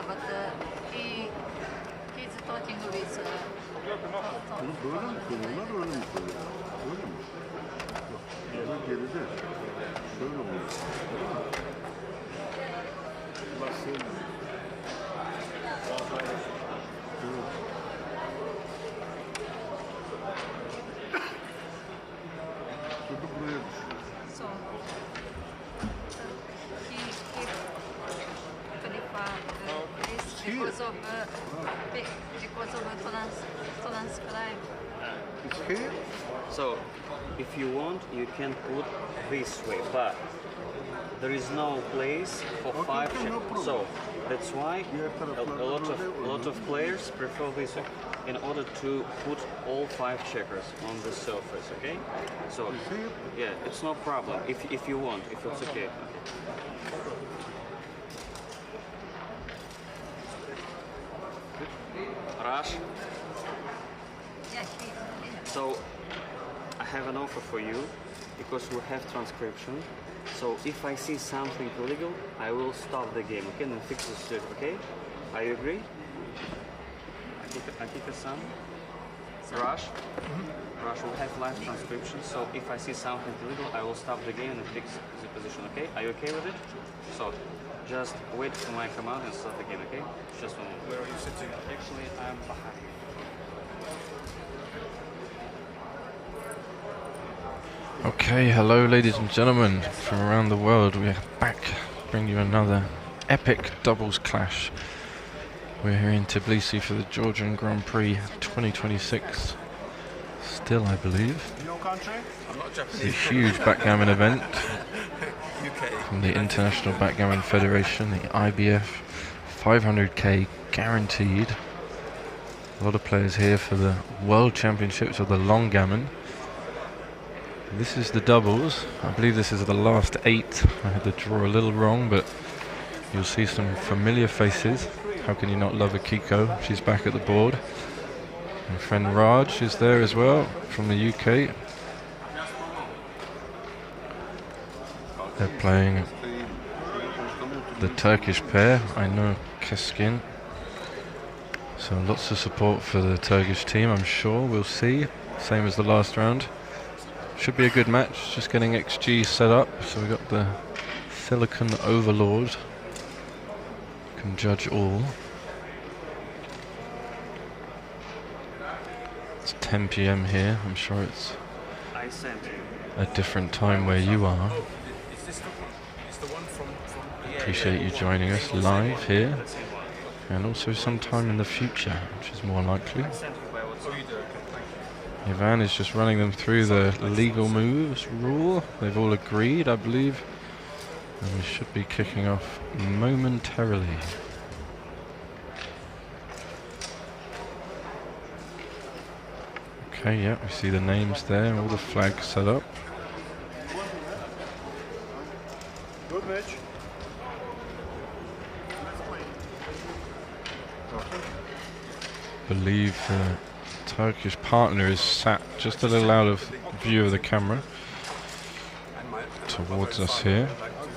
but he's talking with Bunu böyle mi koyuyorlar, öyle mi koyuyorlar? Öyle mi? Yok, geride. Şöyle oluyor. Bak şöyle. Çocuk buraya düşüyor. So he preferred this because of transcribe. It's here. So, if you want, you can put this way, but there is no place for five no checkers. problem. So that's why a lot of players prefer this way in order to put all five checkers on the surface. Okay? So yeah, it's no problem if you want, if it's okay. Rush. So I have an offer for you because we have transcription. So if I see something illegal, I will stop the game, okay, and fix the shit, okay? Are you agree? I kick a sun. Rush. Rush will have live transcription. So if I see something illegal, I will stop the game and fix the position, okay? Are you okay with it? So just wait for my command and start the game, okay? Just one moment. Where are you sitting? Actually, I'm behind you. Okay, hello ladies and gentlemen from around the world. We are back to bring you another epic doubles clash. We're here in Tbilisi for the Georgian Grand Prix 2026. Still, I believe. Your country? I'm not Japanese. It's a huge backgammon event UK. from the International Backgammon Federation, the IBF. 500k guaranteed. A lot of players here for the World Championships of the Longgammon. This is the doubles. I believe this is the last 8. I had the draw a little wrong, but you'll see some familiar faces. How can you not love Akiko? She's back at the board. My friend Raj is there as well, from the UK. They're playing the Turkish pair. I know Keskin. So lots of support for the Turkish team, I'm sure. We'll see. Same as the last round. Should be a good match. Just getting XG set up. So we've got the Silicon Overlord. Can judge all. It's 10 PM here. I'm sure it's a different time where you are. Appreciate you joining us live here. And also sometime in the future, which is more likely. Ivan is just running them through the legal moves rule. They've all agreed, I believe. And we should be kicking off momentarily. Okay, yeah, we see the names there, all the flags set up. Good match. Believe the Turkish partner is sat just a little out of view of the camera towards us here.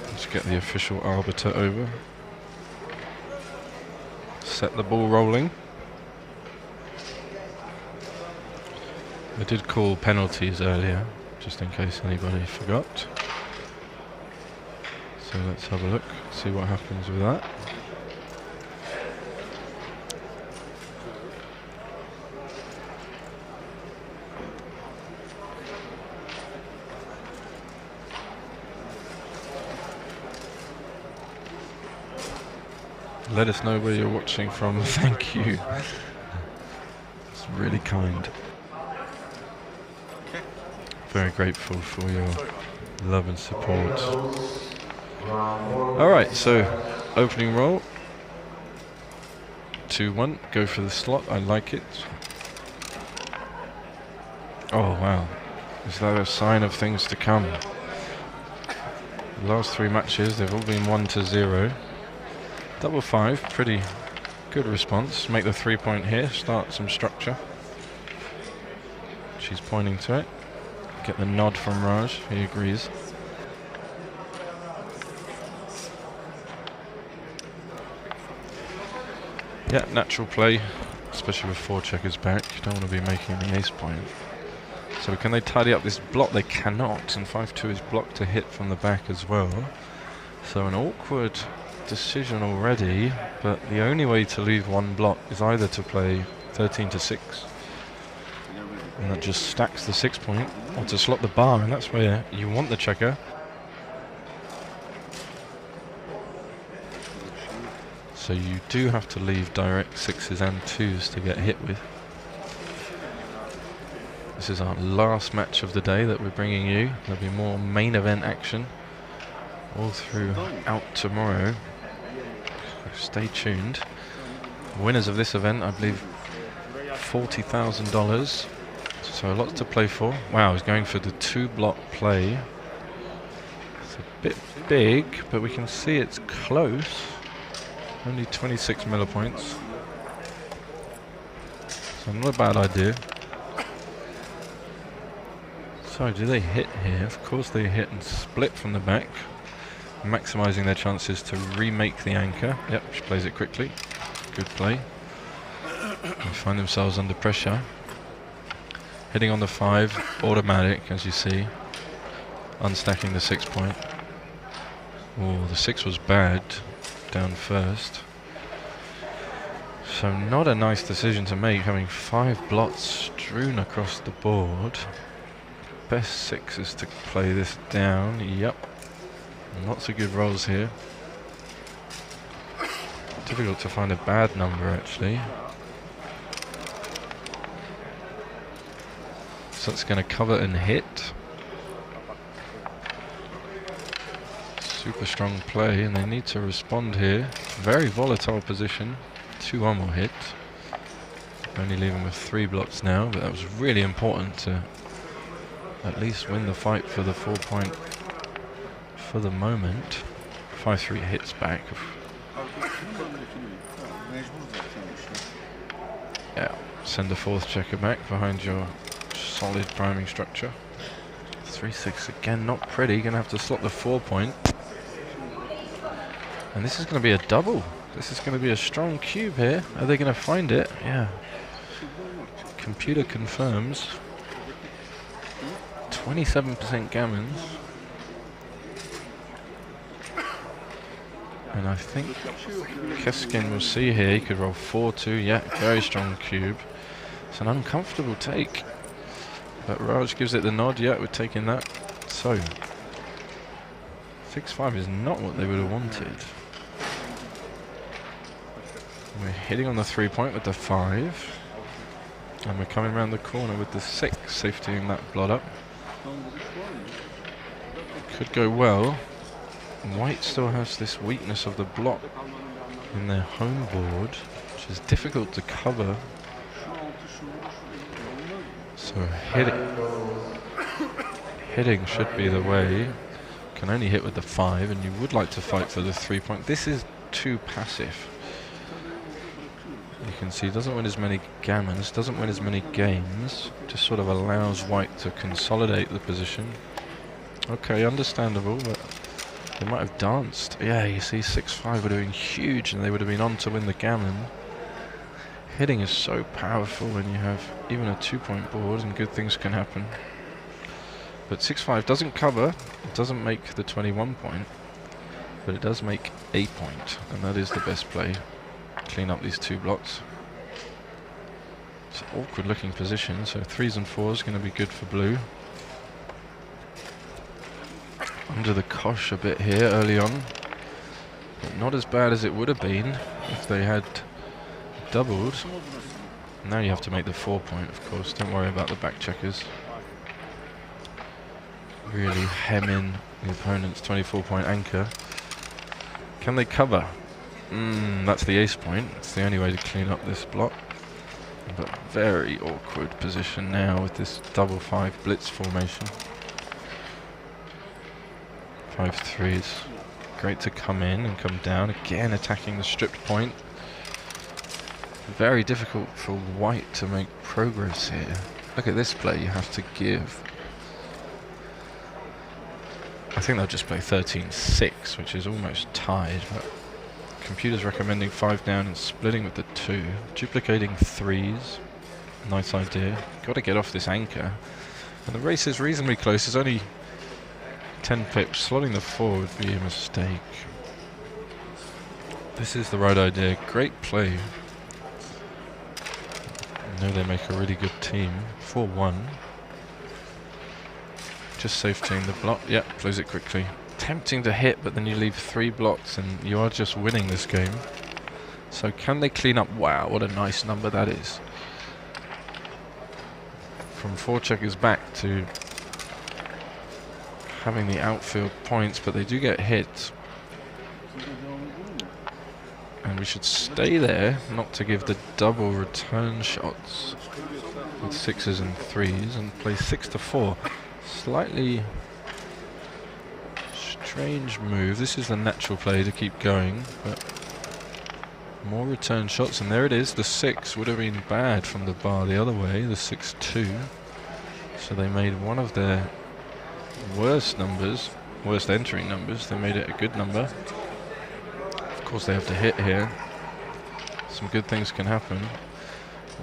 Let's get the official arbiter over. Set the ball rolling. I did call penalties earlier, just in case anybody forgot. So let's have a look, see what happens with that. Let us know where you're watching from. Thank you. It's really kind. Very grateful for your love and support. Alright, so opening roll. 2-1. Go for the slot. I like it. Oh wow. Is that a sign of things to come? The last 3 matches, they've all been 1-0. Double 5, pretty good response. Make the 3-point here, start some structure. She's pointing to it. Get the nod from Raj, he agrees. Yeah, natural play, especially with 4 checkers back. You don't want to be making the ace point. So can they tidy up this block? They cannot, and 5-2 is blocked to hit from the back as well. So an awkward decision already, but the only way to leave one block is either to play 13-6, and that just stacks the 6 point, or to slot the bar, and that's where you want the checker. So you do have to leave direct 6s and 2s to get hit with. This is our last match of the day that we're bringing you. There'll be more main event action all throughout tomorrow. So stay tuned. Winners of this event, I believe, $40,000. So lots to play for. Wow, he's going for the 2-block play. It's a bit big, but we can see it's close. Only 26 millipoints. So not a bad idea. So do they hit here? Of course they hit and split from the back, maximising their chances to remake the anchor. Yep, she plays it quickly. Good play. They find themselves under pressure. Hitting on the 5, automatic, as you see. Unstacking the 6 point. Oh, the 6 was bad. Down first. So not a nice decision to make, having 5 blots strewn across the board. Best 6 is to play this down. Yep. Lots of good rolls here. Difficult to find a bad number, actually. So it's going to cover and hit. Super strong play, and they need to respond here. Very volatile position. 2-1 will hit. Only leaving with 3 blots now, but that was really important to at least win the fight for the 4 point for the moment. 5-3 hits back. Yeah, send the 4th checker back behind your solid priming structure. 3-6 again, not pretty. Gonna have to slot the 4 point. And this is gonna be a double. This is gonna be a strong cube here. Are they gonna find it? Yeah. Computer confirms. 27% gammons. And I think Keskin will see here. He could roll 4-2. Yeah, very strong cube. It's an uncomfortable take. But Raj gives it the nod. Yeah, we're taking that. So 6-5 is not what they would have wanted. We're hitting on the 3 point with the 5. And we're coming around the corner with the 6, safetying that blot up. Could go well. White still has this weakness of the block in their home board, which is difficult to cover. So hitting should be the way. Can only hit with the 5, and you would like to fight for the 3 point. This is too passive. You can see doesn't win as many gammons, doesn't win as many games, just sort of allows White to consolidate the position. Okay, understandable, but they might have danced. Yeah, you see 6-5 would have been huge, and they would have been on to win the gammon. Hitting is so powerful when you have even a 2 point board, and good things can happen. But 6-5 doesn't cover, it doesn't make the 21 point, but it does make a point, and that is the best play. Clean up these 2 blocks. It's an awkward looking position, so 3s and 4s going to be good for blue. Under the cosh a bit here early on, but not as bad as it would have been if they had doubled. Now you have to make the 4 point, of course. Don't worry about the back checkers. Really hem in the opponent's 24 point anchor. Can they cover? That's the ace point. It's the only way to clean up this block. But very awkward position now with this double 5 blitz formation. 5-3 is great to come in and come down. Again attacking the stripped point. Very difficult for White to make progress here. Look at this play you have to give. I think they'll just play 13-6, which is almost tied. But computer's recommending 5 down and splitting with the 2. Duplicating 3s. Nice idea. Got to get off this anchor. And the race is reasonably close. It's only 10 pips. Slotting the 4 would be a mistake. This is the right idea. Great play. I know they make a really good team. 4-1. Just safetying the block. Yep, close it quickly. Tempting to hit, but then you leave 3 blocks and you are just winning this game. So can they clean up? Wow, what a nice number that is. From 4 checkers back to having the outfield points, but they do get hit. And we should stay there, not to give the double return shots with 6s and 3s, and play 6-4. Slightly strange move. This is the natural play to keep going, but more return shots, and there it is. The 6 would have been bad from the bar the other way, the 6-2. So they made one of their worst numbers, worst entering numbers, they made it a good number. Of course they have to hit here. Some good things can happen.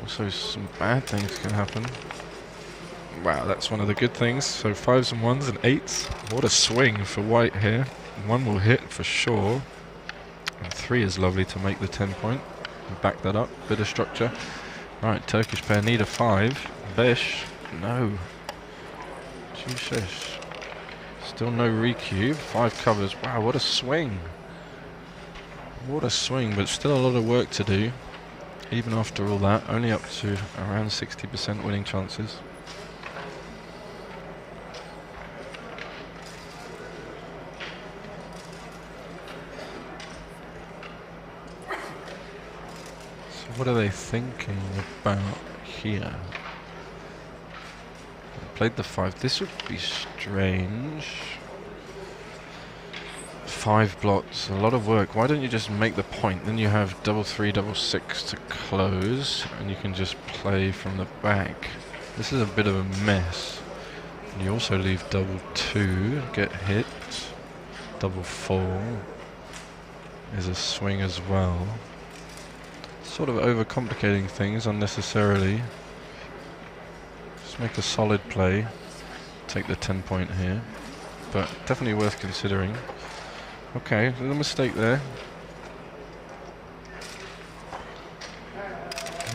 Also some bad things can happen. Wow, that's one of the good things. So 5s and 1s and 8s. What a swing for white here. 1 will hit for sure. And 3 is lovely to make the 10 point. Back that up. Bit of structure. Right, Turkish pair need a 5. Besh. No. Jesus. Still no recube. 5 covers. Wow, what a swing. What a swing, but still a lot of work to do. Even after all that, only up to around 60% winning chances. What are they thinking about here? Played the 5. This would be strange. 5 blocks, a lot of work. Why don't you just make the point? Then you have double 3, double 6 to close, and you can just play from the back. This is a bit of a mess. And you also leave double 2, get hit. Double 4 is a swing as well. Sort of overcomplicating things unnecessarily. Just make a solid play. Take the 10 point here. But definitely worth considering. Okay, a little mistake there.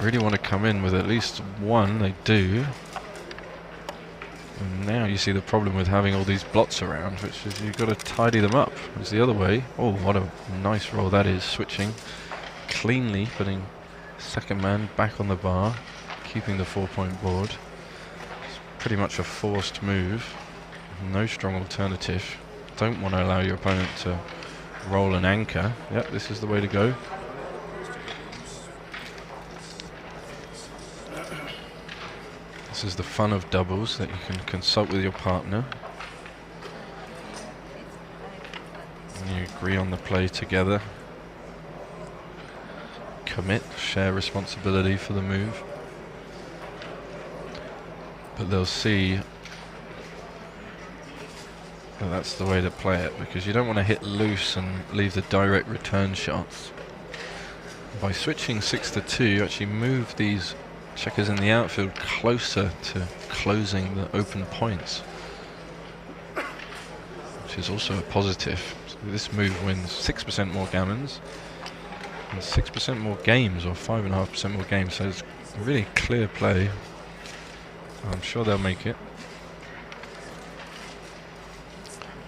Really want to come in with at least 1, they do. And now you see the problem with having all these blots around, which is you've got to tidy them up. It's the other way. Oh, what a nice roll that is, switching cleanly, putting second man back on the bar, keeping the 4-point board. It's pretty much a forced move. No strong alternative. Don't want to allow your opponent to roll an anchor. Yep, this is the way to go. This is the fun of doubles, that you can consult with your partner. And you agree on the play together. Commit, share responsibility for the move. But they'll see that that's the way to play it, because you don't want to hit loose and leave the direct return shots. By switching 6-2, you actually move these checkers in the outfield closer to closing the open points, which is also a positive. So this move wins 6% more gammons and 6% more games, or 5.5% more games, so it's a really clear play. I'm sure they'll make it.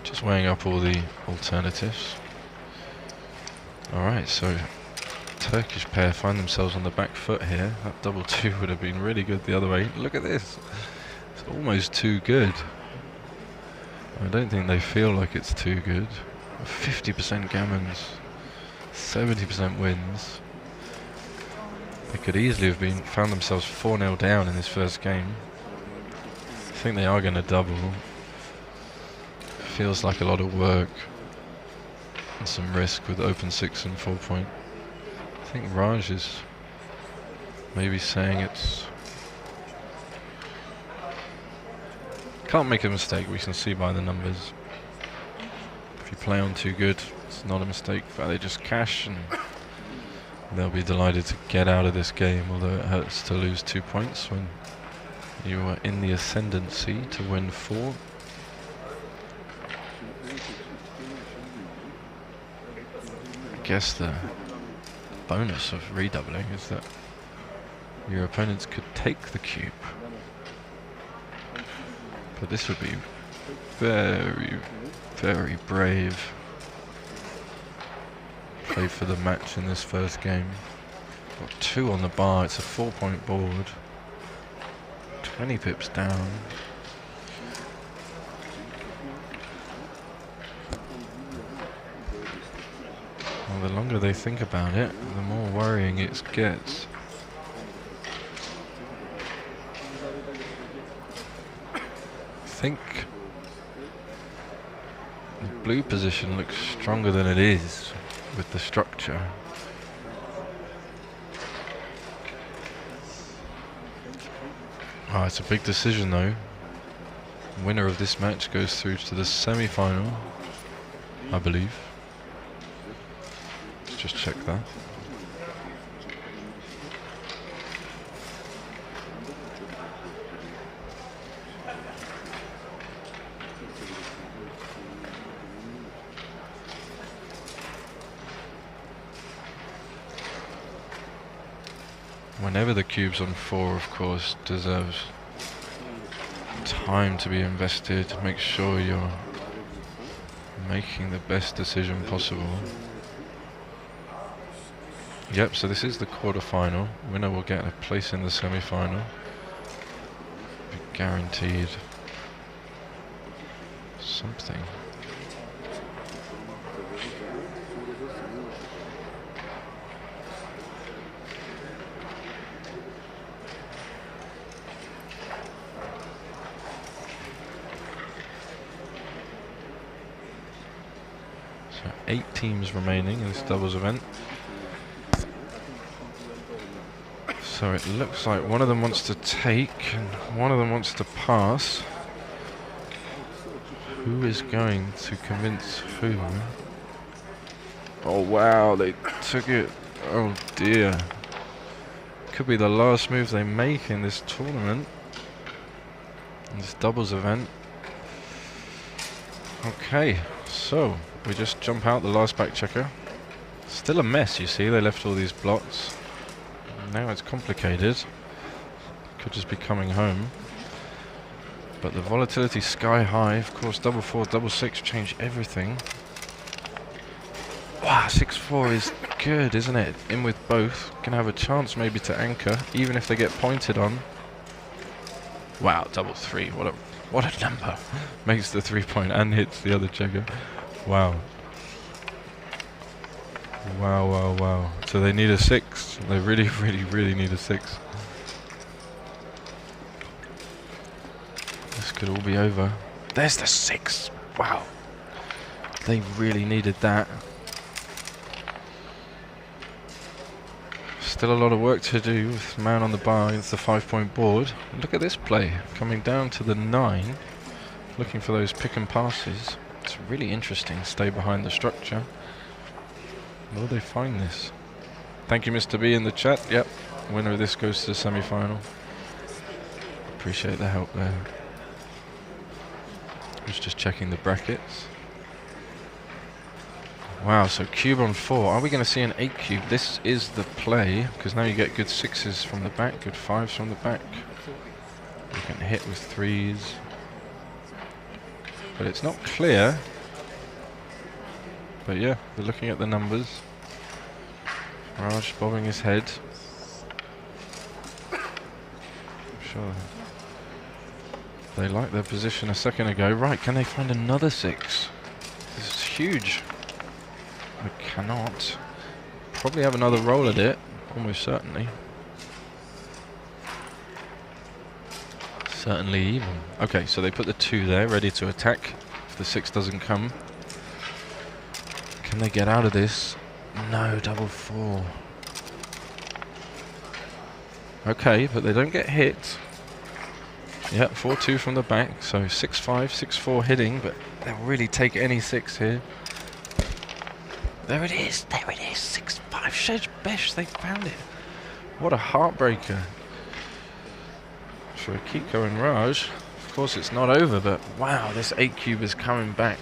Just weighing up all the alternatives. Alright, so Turkish pair find themselves on the back foot here. That double 2 would have been really good the other way. Look at this. It's almost too good. I don't think they feel like it's too good. 50% gammons, 70% wins. They could easily have found themselves 4-0 down in this first game. I think they are going to double. Feels like a lot of work and some risk with open 6 and 4-point. I think Raj is maybe saying it's... Can't make a mistake, we can see by the numbers. If you play on too good, It's not a mistake, but they just cash and they'll be delighted to get out of this game, although it hurts to lose 2 points when you are in the ascendancy to win 4. I guess the bonus of redoubling is that your opponents could take the cube. But this would be very, very brave. Play for the match in this first game. Got 2 on the bar, it's a 4-point board. 20 pips down. Well, the longer they think about it, the more worrying it gets. I think the blue position looks stronger than it is with the structure. Oh, it's a big decision though. Winner of this match goes through to the semi-final, I believe. Let's just check that. Whenever the cube's on 4, of course, deserves time to be invested. Make sure you're making the best decision possible. Yep, so this is the quarter-final. Winner will get a place in the semi-final. Guaranteed something. So 8 teams remaining in this doubles event. So it looks like one of them wants to take and one of them wants to pass. Who is going to convince who? Oh wow, they took it. Oh dear. Could be the last move they make in this tournament. In this doubles event. Okay, so we just jump out the last back checker. Still a mess, you see, they left all these blocks. Now it's complicated. Could just be coming home. But the volatility sky high, of course, double 4, double 6 change everything. Wow, 6-4 is good, isn't it? In with both. Can have a chance maybe to anchor, even if they get pointed on. Wow, double 3, what a number. Makes the 3-point and hits the other checker. Wow. Wow, wow, wow. So they need a 6. They really, really, really need a 6. This could all be over. There's the 6. Wow. They really needed that. Still a lot of work to do with man on the bar against the 5-point board. Look at this play. Coming down to the 9. Looking for those pick and passes. It's really interesting. Stay behind the structure. Will they find this? Thank you, Mr. B, in the chat. Yep, winner of this goes to the semi-final. Appreciate the help there. I was just checking the brackets. Wow, so cube on 4. Are we going to see an 8 cube? This is the play, because now you get good 6s from the back, good 5s from the back. You can hit with 3s. But it's not clear. But yeah, they're looking at the numbers. Raj bobbing his head. I'm sure they liked their position a second ago. Right, can they find another 6? This is huge. They cannot. Probably have another roll at it, almost certainly. Certainly even. Okay, so they put the 2 there, ready to attack if the 6 doesn't come. Can they get out of this? No, double 4. Okay, but they don't get hit. Yep, 4-2 from the back, so 6-5, 6-4 hitting, but they'll really take any 6 here. There it is. There it is. 6-5. Shej Besh. They found it. What a heartbreaker. For Akiko and Raj. Of course, it's not over, but wow, this 8 cube is coming back.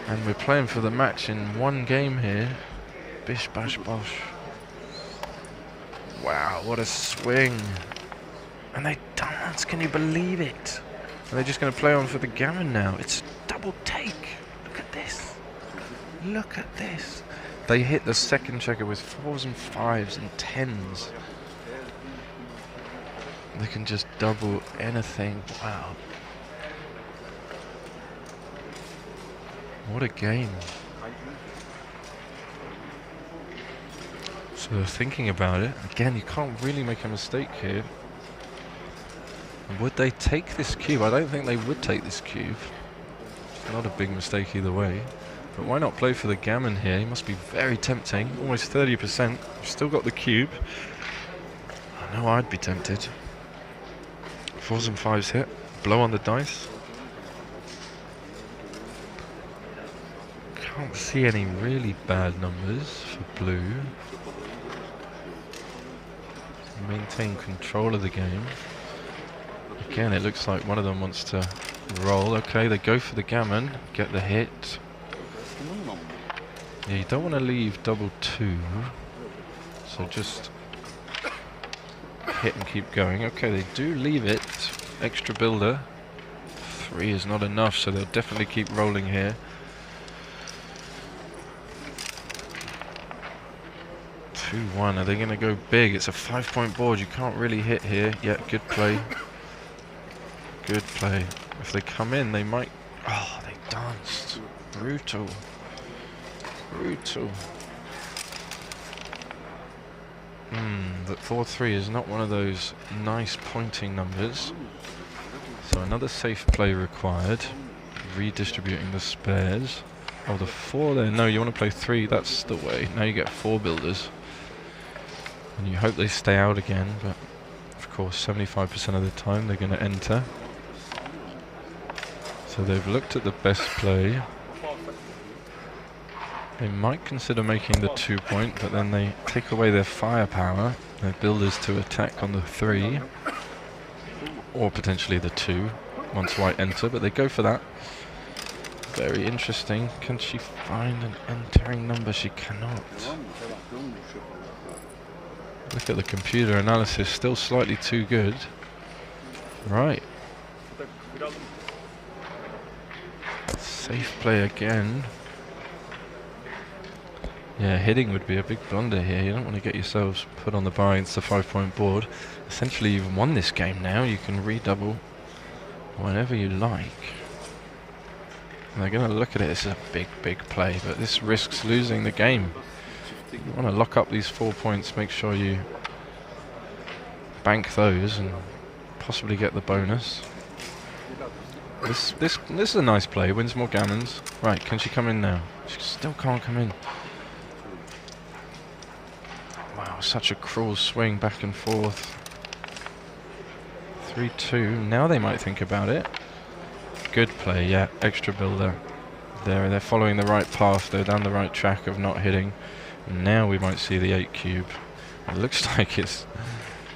And we're playing for the match in one game here. Bish bash bosh. Wow, what a swing. And they dance, can you believe it? Are they just going to play on for the gammon now? It's a double take. Look at this. Look at this. They hit the second checker with 4s and 5s and 10s. They can just double anything. Wow. What a game. So they're thinking about it. Again, you can't really make a mistake here. Would they take this cube? I don't think they would take this cube. It's not a big mistake either way. But why not play for the gammon here? He must be very tempting. Almost 30%. You've still got the cube. I know I'd be tempted. 4s and 5s hit. Blow on the dice. Can't see any really bad numbers for blue. Maintain control of the game. Again, it looks like one of them wants to roll. Okay, they go for the gammon, get the hit. Yeah, you don't want to leave double 2, so just hit and keep going. Okay, they do leave it. Extra builder. 3 is not enough, so they'll definitely keep rolling here. 2-1, are they going to go big? It's a 5-point board, you can't really hit here. Yeah, good play. Good play. If they come in, they might... Oh, they danced. Brutal. Brutal. But 4-3 is not one of those nice pointing numbers. So another safe play required. Redistributing the spares. Oh, the 4 there. No, you want to play 3. That's the way. Now you get 4 builders. And you hope they stay out again, but of course 75% of the time they're going to enter. So they've looked at the best play. They might consider making the 2-point, but then they take away their firepower, their builders to attack on the 3, or potentially the 2 once white enter, but they go for that. Very interesting. Can she find an entering number? She cannot. Look at the computer analysis, still slightly too good. Right. Safe play again. Yeah, hitting would be a big blunder here. You don't want to get yourselves put on the bar against the 5-point board. Essentially, you've won this game now. You can redouble whenever you like. And they're going to look at it as a big, big play, but this risks losing the game. You want to lock up these 4 points, make sure you bank those and possibly get the bonus. This is a nice play, wins more gammons. Right, can she come in now? She still can't come in. Wow, such a cruel swing back and forth. 3-2, now they might think about it. Good play, yeah, extra builder. They're following the right path, they're down the right track of not hitting. Now we might see the 8 cube. It looks like it's...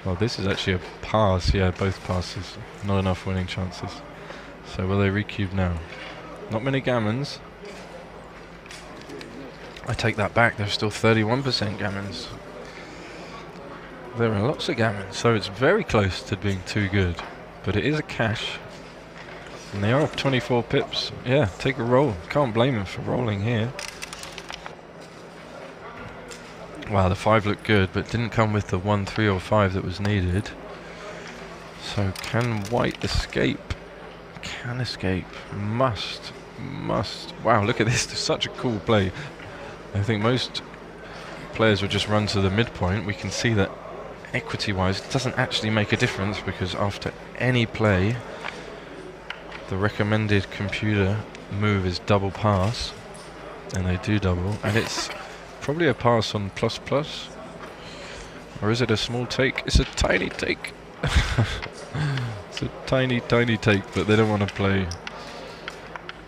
Well, this is actually a pass. Yeah, both passes. Not enough winning chances. So will they recube now? Not many gammons. I take that back. There's still 31% gammons. There are lots of gammons. So it's very close to being too good. But it is a cash. And they are up 24 pips. Yeah, take a roll. Can't blame them for rolling here. Wow, the 5 looked good, but didn't come with the 1, 3 or 5 that was needed. So can white escape? Can escape. Must. Wow, look at this. It's such a cool play. I think most players would just run to the midpoint. We can see that equity-wise it doesn't actually make a difference, because after any play, the recommended computer move is double pass. And they do double. And it's... probably a pass on plus plus, or is it a small take? It's a tiny take. It's a tiny take, but they don't want to play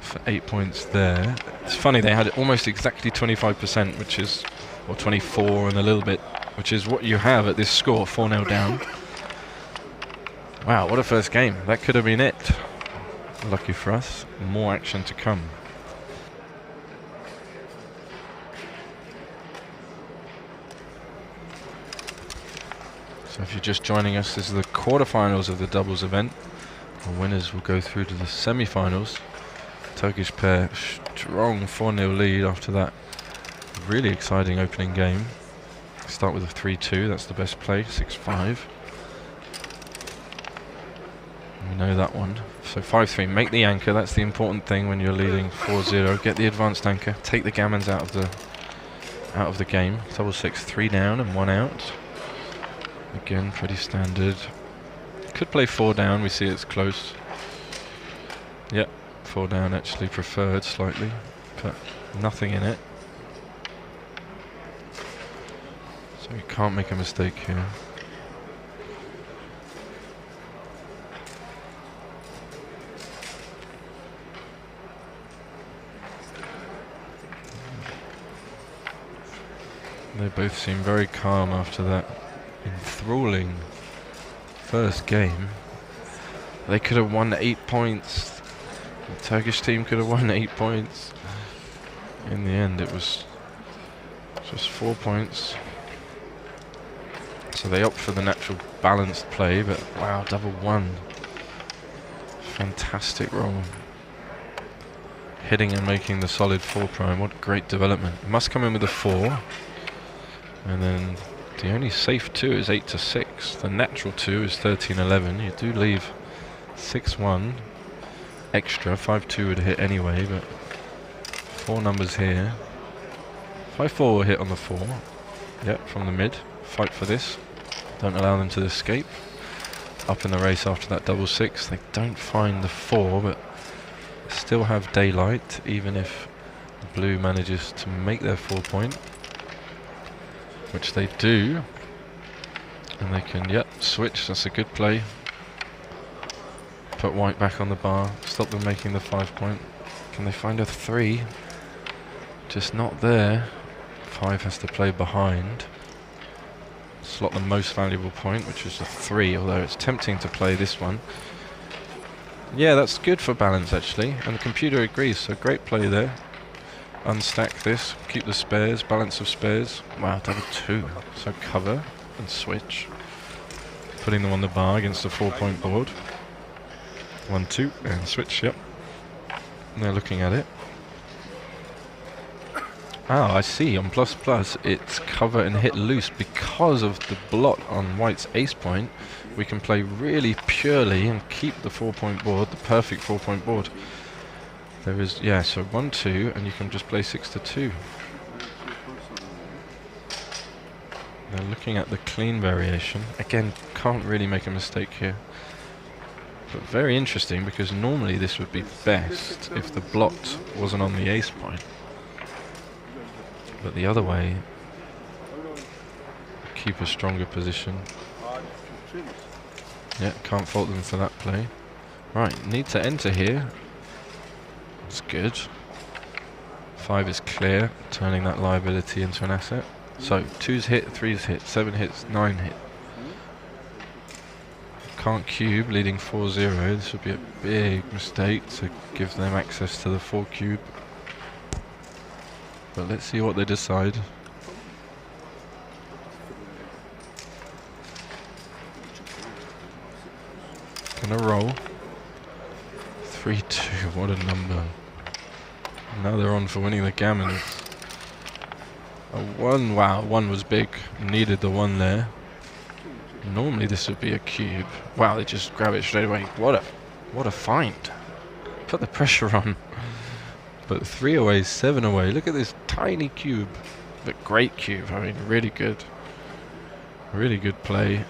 for 8 points there. It's funny, they had almost exactly 25%, which is, or 24 and a little bit, which is what you have at this score, 4-0 down. Wow, what a first game. That could have been it. Lucky for us, more action to come. So if you're just joining us, this is the quarterfinals of the doubles event. The winners will go through to the semi-finals. Turkish pair, strong 4-0 lead after that really exciting opening game. Start with a 3-2, that's the best play, 6-5. We know that one. So 5-3, make the anchor, that's the important thing when you're leading 4-0. Get the advanced anchor, take the gammons out of the game. Double 6, 3 down and 1 out. Again, pretty standard. Could play 4 down, we see it's close. Yep, 4 down actually preferred slightly, but nothing in it. So you can't make a mistake here. They both seem very calm after that enthralling first game. They could have won 8 points. The Turkish team could have won 8 points. In the end it was just 4 points. So they opt for the natural balanced play, but wow, double 1. Fantastic roll. Hitting and making the solid 4 prime. What great development. Must come in with a 4. And then the only safe 2 is 8-6. The natural 2 is 13-11. You do leave 6-1 extra. 5-2 would hit anyway, but 4 numbers here. 5-4 will hit on the 4. Yep, from the mid. Fight for this. Don't allow them to escape. Up in the race after that double 6. They don't find the 4, but still have daylight, even if blue manages to make their 4 point. Which they do. And they can, yep, switch. That's a good play. Put white back on the bar. Stop them making the 5 point. Can they find a 3? Just not there. 5 has to play behind. Slot the most valuable point, which is a 3, although it's tempting to play this one. Yeah, that's good for balance actually, and the computer agrees, so great play there. Unstack this, keep the spares, balance of spares. Wow, double 2. So cover and switch. Putting them on the bar against the 4 point board. 1-2 and switch, yep. And they're looking at it. Oh, I see. On plus plus, it's cover and hit loose because of the blot on white's ace point. We can play really purely and keep the 4 point board, the perfect 4 point board. There is, yeah, so 1-2, and you can just play 6-2. They're looking at the clean variation. Again, can't really make a mistake here. But very interesting, because normally this would be best if the blot wasn't on the ace point. But the other way, keep a stronger position. Yeah, can't fault them for that play. Right, need to enter here. That's good. 5 is clear, turning that liability into an asset. So 2's hit, 3's hit, 7 hits, 9 hit. Can't cube, leading 4-0. This would be a big mistake to give them access to the 4 cube. But let's see what they decide. Gonna roll. 3-2, what a number. Now they're on for winning the gammons. A 1, wow, 1 was big. Needed the 1 there. Normally this would be a cube. Wow, they just grab it straight away. What a find. Put the pressure on. But 3 away, 7 away. Look at this tiny cube. But great cube. I mean, really good. Really good play.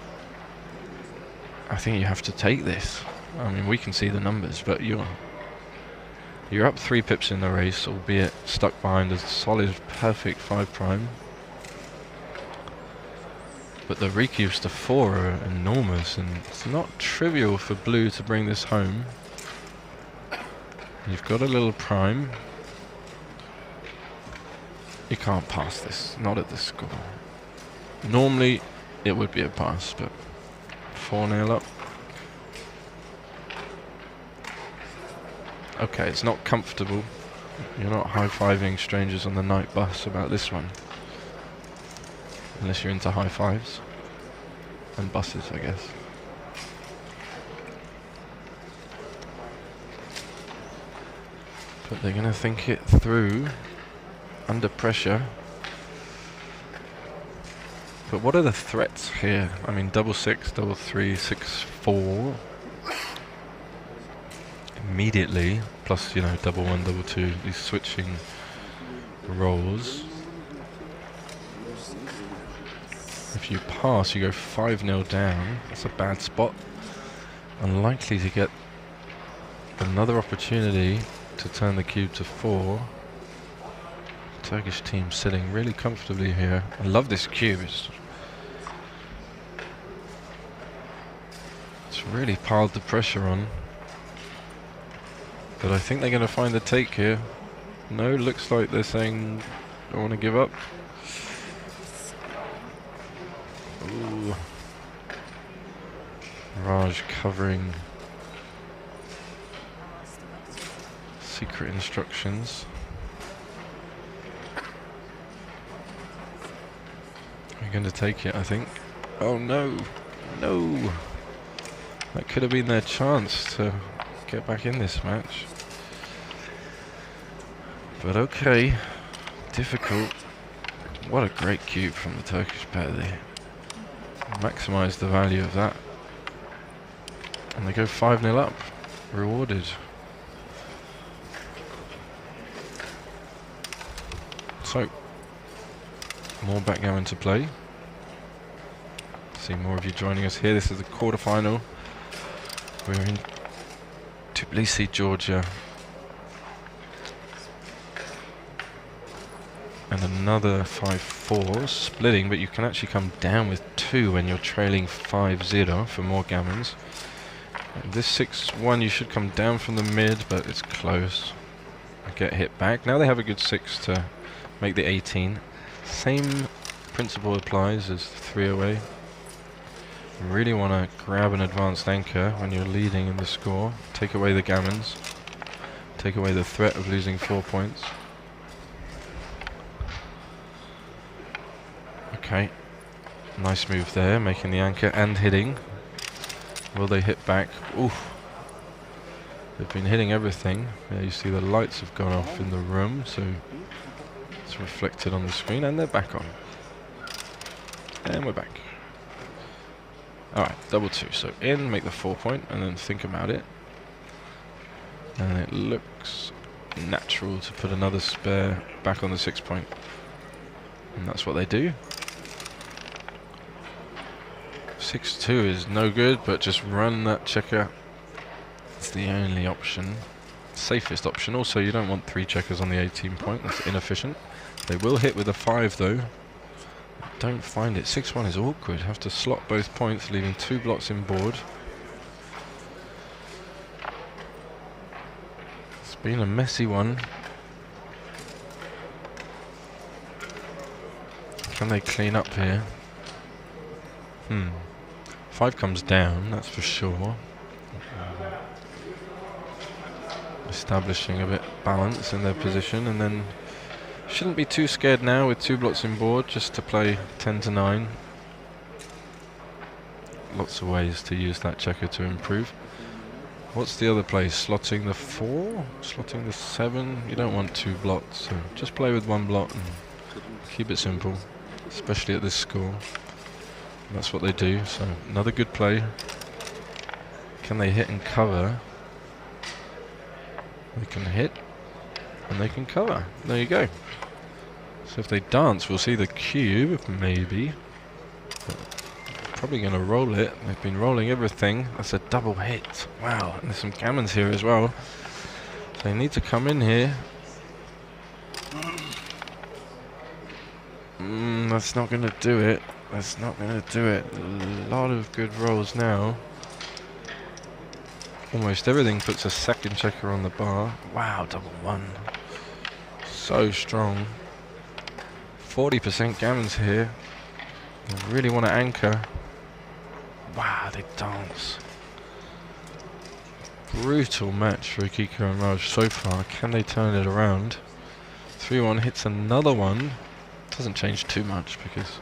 I think you have to take this. I mean, we can see the numbers, but you're up 3 pips in the race, albeit stuck behind a solid, perfect 5 prime. But the recubes to 4 are enormous, and it's not trivial for blue to bring this home. You've got a little prime. You can't pass this, not at this score. Normally it would be a pass, but 4-0 up. Okay, it's not comfortable. You're not high-fiving strangers on the night bus about this one. Unless you're into high fives. And buses, I guess. But they're going to think it through under pressure. But what are the threats here? I mean, 6-6, 3-3, 6-4. Immediately, plus, you know, 1-1, 2-2, these switching roles. If you pass, you go 5-0 down. That's a bad spot. Unlikely to get another opportunity to turn the cube to 4. Turkish team sitting really comfortably here. I love this cube. It's really piled the pressure on. But I think they're going to find the take here. No, looks like they're saying, I want to give up. Ooh. Raj covering secret instructions. We're going to take it, I think. Oh no, no. That could have been their chance to get back in this match. But okay, difficult. What a great cube from the Turkish pair there. Maximise the value of that. And they go 5-0 up. Rewarded. So, more backgammon to play. See more of you joining us here. This is the quarter-final. We're in Tbilisi, Georgia. And another 5-4, splitting, but you can actually come down with 2 when you're trailing 5-0 for more gammons. And this 6-1, you should come down from the mid, but it's close. Get hit back. Now they have a good 6 to make the 18. Same principle applies as 3 away. You really want to grab an advanced anchor when you're leading in the score. Take away the gammons. Take away the threat of losing 4 points. Okay, nice move there, making the anchor and hitting. Will they hit back? Oof. They've been hitting everything. Yeah, you see the lights have gone off in the room, so it's reflected on the screen, and they're back on. And we're back. Alright, 2-2. So in, make the 4 point, and then think about it. And it looks natural to put another spare back on the 6 point. And that's what they do. 6-2 is no good, but just run that checker. It's the only option. Safest option. Also, you don't want 3 checkers on the 18 point. That's inefficient. They will hit with a 5 though. Don't find it. 6-1 is awkward. Have to slot both points, leaving 2 blocks in board. It's been a messy one. Can they clean up here? 5 comes down, that's for sure. Establishing a bit balance in their position, and then shouldn't be too scared now with 2 blocks in board just to play 10-9. Lots of ways to use that checker to improve. What's the other play? Slotting the 4? Slotting the 7? You don't want 2 blocks, so just play with 1 block and keep it simple, especially at this score. That's what they do, so another good play. Can they hit and cover? They can hit and they can cover. There you go. So if they dance, we'll see the cube, maybe. But probably going to roll it. They've been rolling everything. That's a double hit. Wow, and there's some gammons here as well. So they need to come in here. That's not going to do it. That's not going to do it. A lot of good rolls now. Almost everything puts a second checker on the bar. Wow, double one. So strong. 40% gammons here. They really want to anchor. Wow, they dance. Brutal match for Akiko and Raj so far. Can they turn it around? 3-1 hits another one. Doesn't change too much because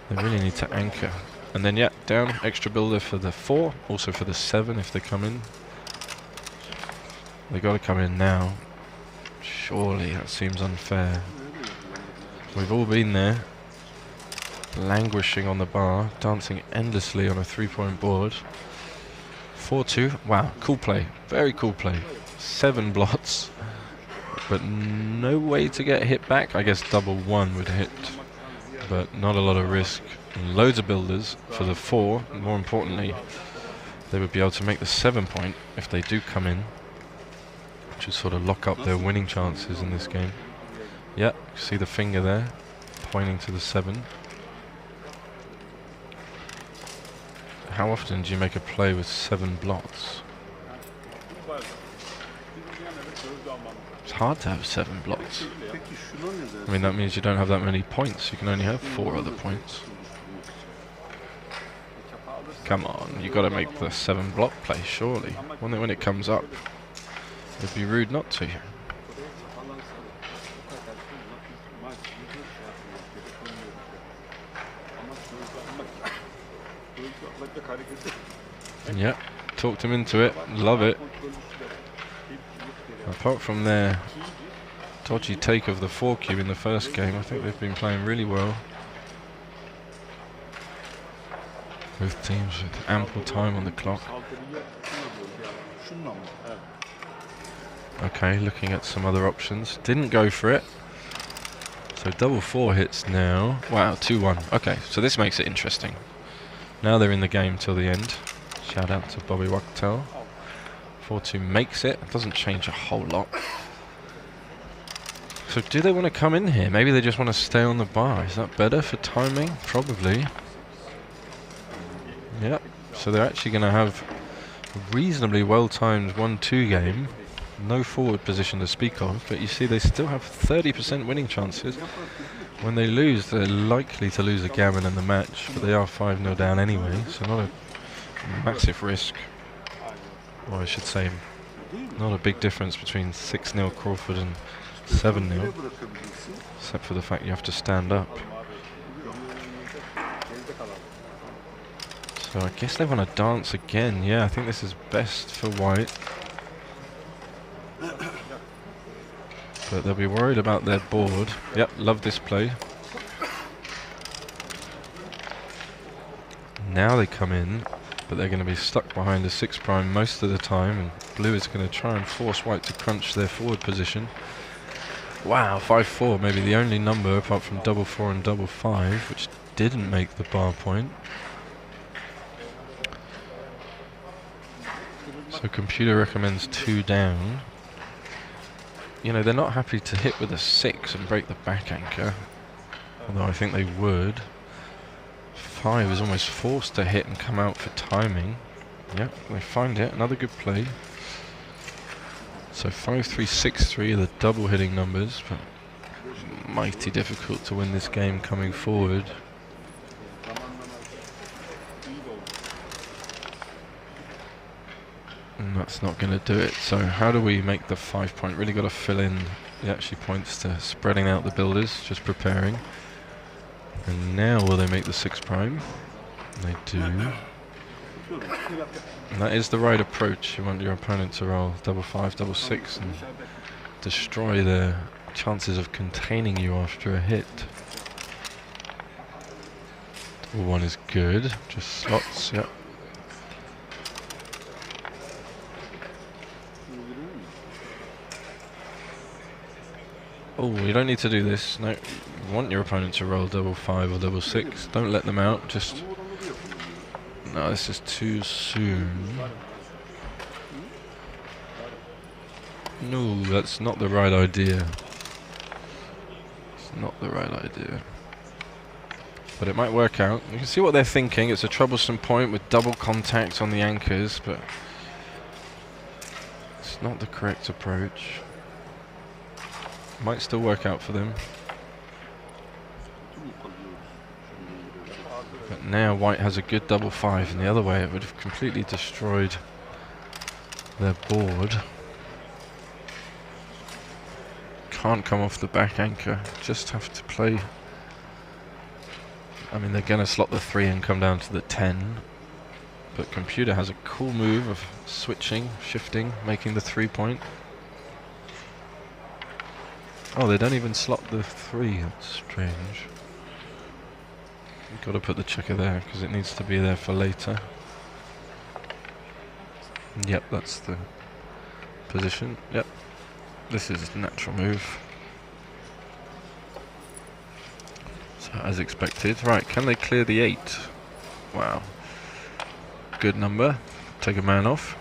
they really need to anchor. And then, yeah, down, extra builder for the 4, also for the 7 if they come in. They got to come in now. Surely, that seems unfair. We've all been there, languishing on the bar, dancing endlessly on a 3-point board. 4-2, wow, cool play, very cool play. 7 blots, but no way to get hit back. I guess double 1 would hit, but not a lot of risk. Loads of builders for the 4. More importantly, they would be able to make the 7-point if they do come in, which would sort of lock up their winning chances in this game. Yep, see the finger there, pointing to the 7. How often do you make a play with 7 blots? It's hard to have 7 blots. I mean, that means you don't have that many points. You can only have 4 other points. Come on, you got to make the 7 block play, surely. When it comes up, it'd be rude not to. Yeah, talked him into it. Love it. Apart from their dodgy take of the 4 cube in the first game, I think they've been playing really well. Both teams with ample time on the clock. Okay, looking at some other options. Didn't go for it. So double 4 hits now. Wow, 2-1. Okay, so this makes it interesting. Now they're in the game till the end. Shout out to Bobby Wachtel. 4-2 makes it. It doesn't change a whole lot. So do they want to come in here? Maybe they just want to stay on the bar. Is that better for timing? Probably. Yep. So they're actually going to have a reasonably well-timed 1-2 game. No forward position to speak of, but you see they still have 30% winning chances. When they lose, they're likely to lose a gammon in the match, but they are 5-0 down anyway, so not a massive risk. Or I should say, not a big difference between 6-0 Crawford and 7-0, except for the fact you have to stand up. So I guess they want to dance again. Yeah, I think this is best for white. But they'll be worried about their board. Yep, love this play. Now they come in, but they're going to be stuck behind a 6' most of the time, and blue is going to try and force white to crunch their forward position. Wow, 5-4, maybe the only number apart from double 4 and double 5, which didn't make the bar point. So computer recommends 2 down. You know, they're not happy to hit with a 6 and break the back anchor, although I think they would. 5 is almost forced to hit and come out for timing. Yep, they find it. Another good play. So 5-3, 6-3 are the double hitting numbers, but mighty difficult to win this game coming forward. And that's not going to do it. So how do we make the 5-point? Really got to fill in. It actually points to spreading out the builders, just preparing. And now will they make the 6'? They do. And that is the right approach. You want your opponent to roll double 5, double 6 and destroy their chances of containing you after a hit. Double 1 is good. Just slots, yep. Oh, you don't need to do this. No, you want your opponent to roll double 5 or double 6. Don't let them out. Just no, this is too soon. No, that's not the right idea. It's not the right idea. But it might work out. You can see what they're thinking. It's a troublesome point with double contact on the anchors, but it's not the correct approach. Might still work out for them. But now white has a good double 5, and the other way it would have completely destroyed their board. Can't come off the back anchor, just have to play. I mean, they're going to slot the 3 and come down to the 10. But computer has a cool move of switching, shifting, making the 3 point. Oh, they don't even slot the 3, that's strange. You've got to put the checker there because it needs to be there for later. Yep, that's the position. Yep, this is the natural move. So as expected. Right, can they clear the 8? Wow. Good number. Take a man off.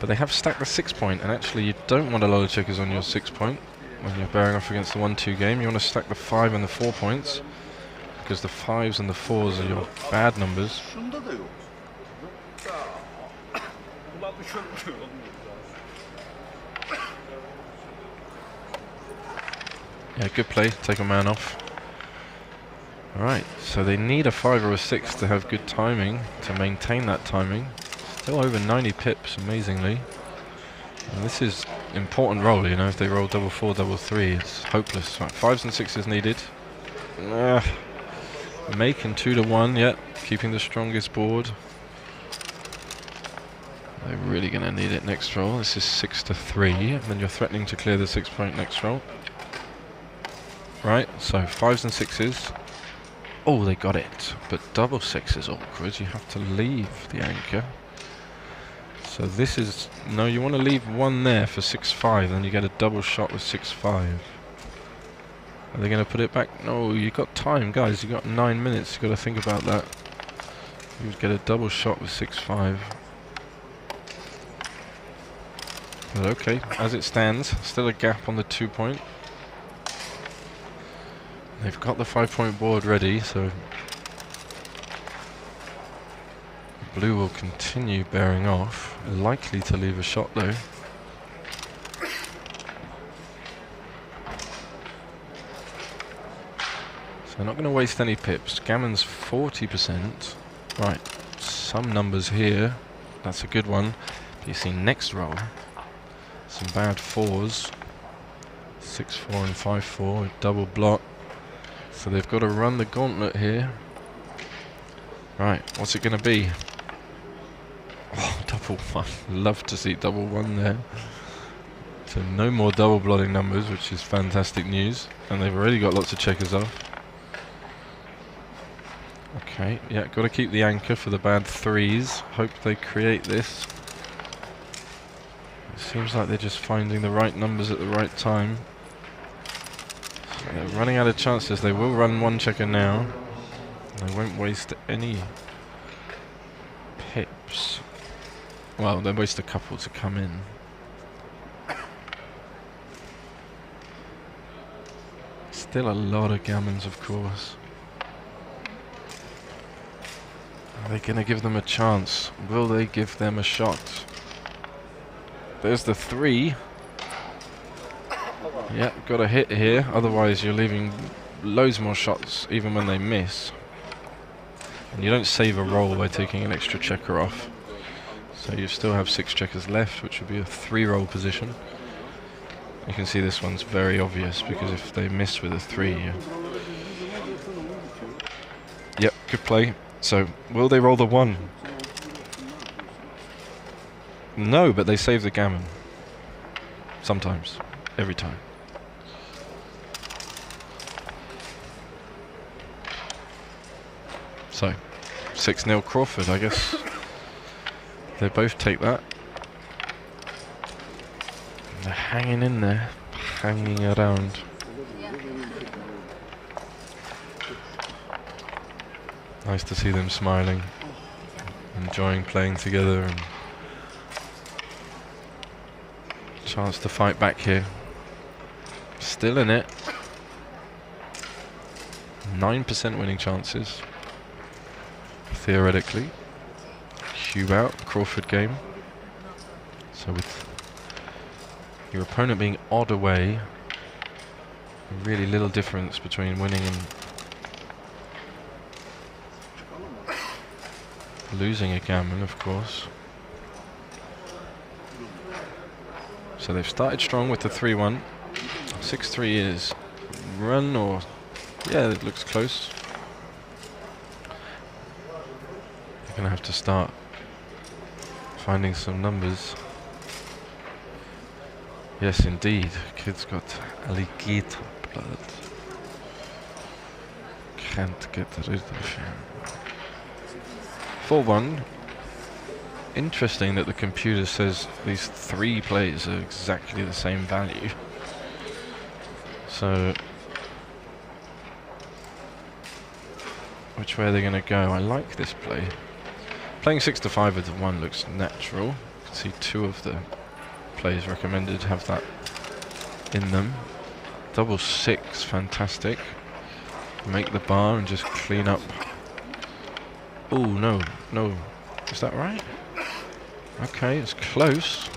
But they have stacked the 6 point, and actually you don't want a lot of checkers on your 6 point when you're bearing off against the 1-2 game. You want to stack the 5 and the 4 points, because the 5s and the 4s are your bad numbers. Şunda da yok. Yeah, good play. Take a man off. Alright, so they need a 5 or a 6 to have good timing, to maintain that timing. Still over 90 pips, amazingly. And this is important roll, you know, if they roll double 4, double 3, it's hopeless. Right, 5s and 6s needed. Making 2 to 1, yep, keeping the strongest board. They're really going to need it next roll. This is 6 to 3, and then you're threatening to clear the 6 point next roll. Right, so 5s and 6s. Oh, they got it, but double 6 is awkward. You have to leave the anchor. So this is... No, you want to leave 1 there for 6-5, then you get a double shot with 6-5. Are they going to put it back? No, you've got time, guys. You've got 9 minutes. You've got to think about that. You would get a double shot with 6-5. But okay, as it stands, still a gap on the 2 point. They've got the 5 point board ready, so blue will continue bearing off. Likely to leave a shot though. So not going to waste any pips. Gammon's 40%. Right, some numbers here. That's a good one. But you see next roll, some bad 4s. 6-4 and 5-4, double block. So they've got to run the gauntlet here. Right, what's it going to be? Oh, double 1. Love to see double 1 there. So no more double blotting numbers, which is fantastic news. And they've already got lots of checkers off. Okay, yeah, got to keep the anchor for the bad 3s. Hope they create this. It seems like they're just finding the right numbers at the right time. They're running out of chances. They will run 1 checker now. They won't waste any pips. Well, they'll waste a couple to come in. Still a lot of gammons, of course. Are they going to give them a chance? Will they give them a shot? There's the 3. Yeah, got a hit here, otherwise you're leaving loads more shots even when they miss. And you don't save a roll by taking an extra checker off. So you still have 6 checkers left, which would be a 3 roll position. You can see this one's very obvious, because if they miss with a 3... Yep, good play. So, will they roll the 1? No, but they save the gammon. Sometimes. Every time. So, 6-0 Crawford, I guess. They both take that. They're hanging in there, hanging around. Nice to see them smiling, enjoying playing together, and chance to fight back here. Still in it. 9% winning chances, theoretically. Cube out, Crawford game. So with your opponent being odd away, really little difference between winning and losing a gammon, of course. So they've started strong with the 3-1. 6-3 is run, or yeah, it looks close. You're gonna have to start finding some numbers. Yes, indeed, kid's got alligator blood. Can't get rid of him. 4-1. Interesting that the computer says these 3 plays are exactly the same value. So, which way are they going to go? I like this play. Playing 6-5 with the 1 looks natural. You can see 2 of the plays recommended have that in them. Double 6, fantastic. Make the bar and just clean up. Oh, no, no. Is that right? Okay, it's close.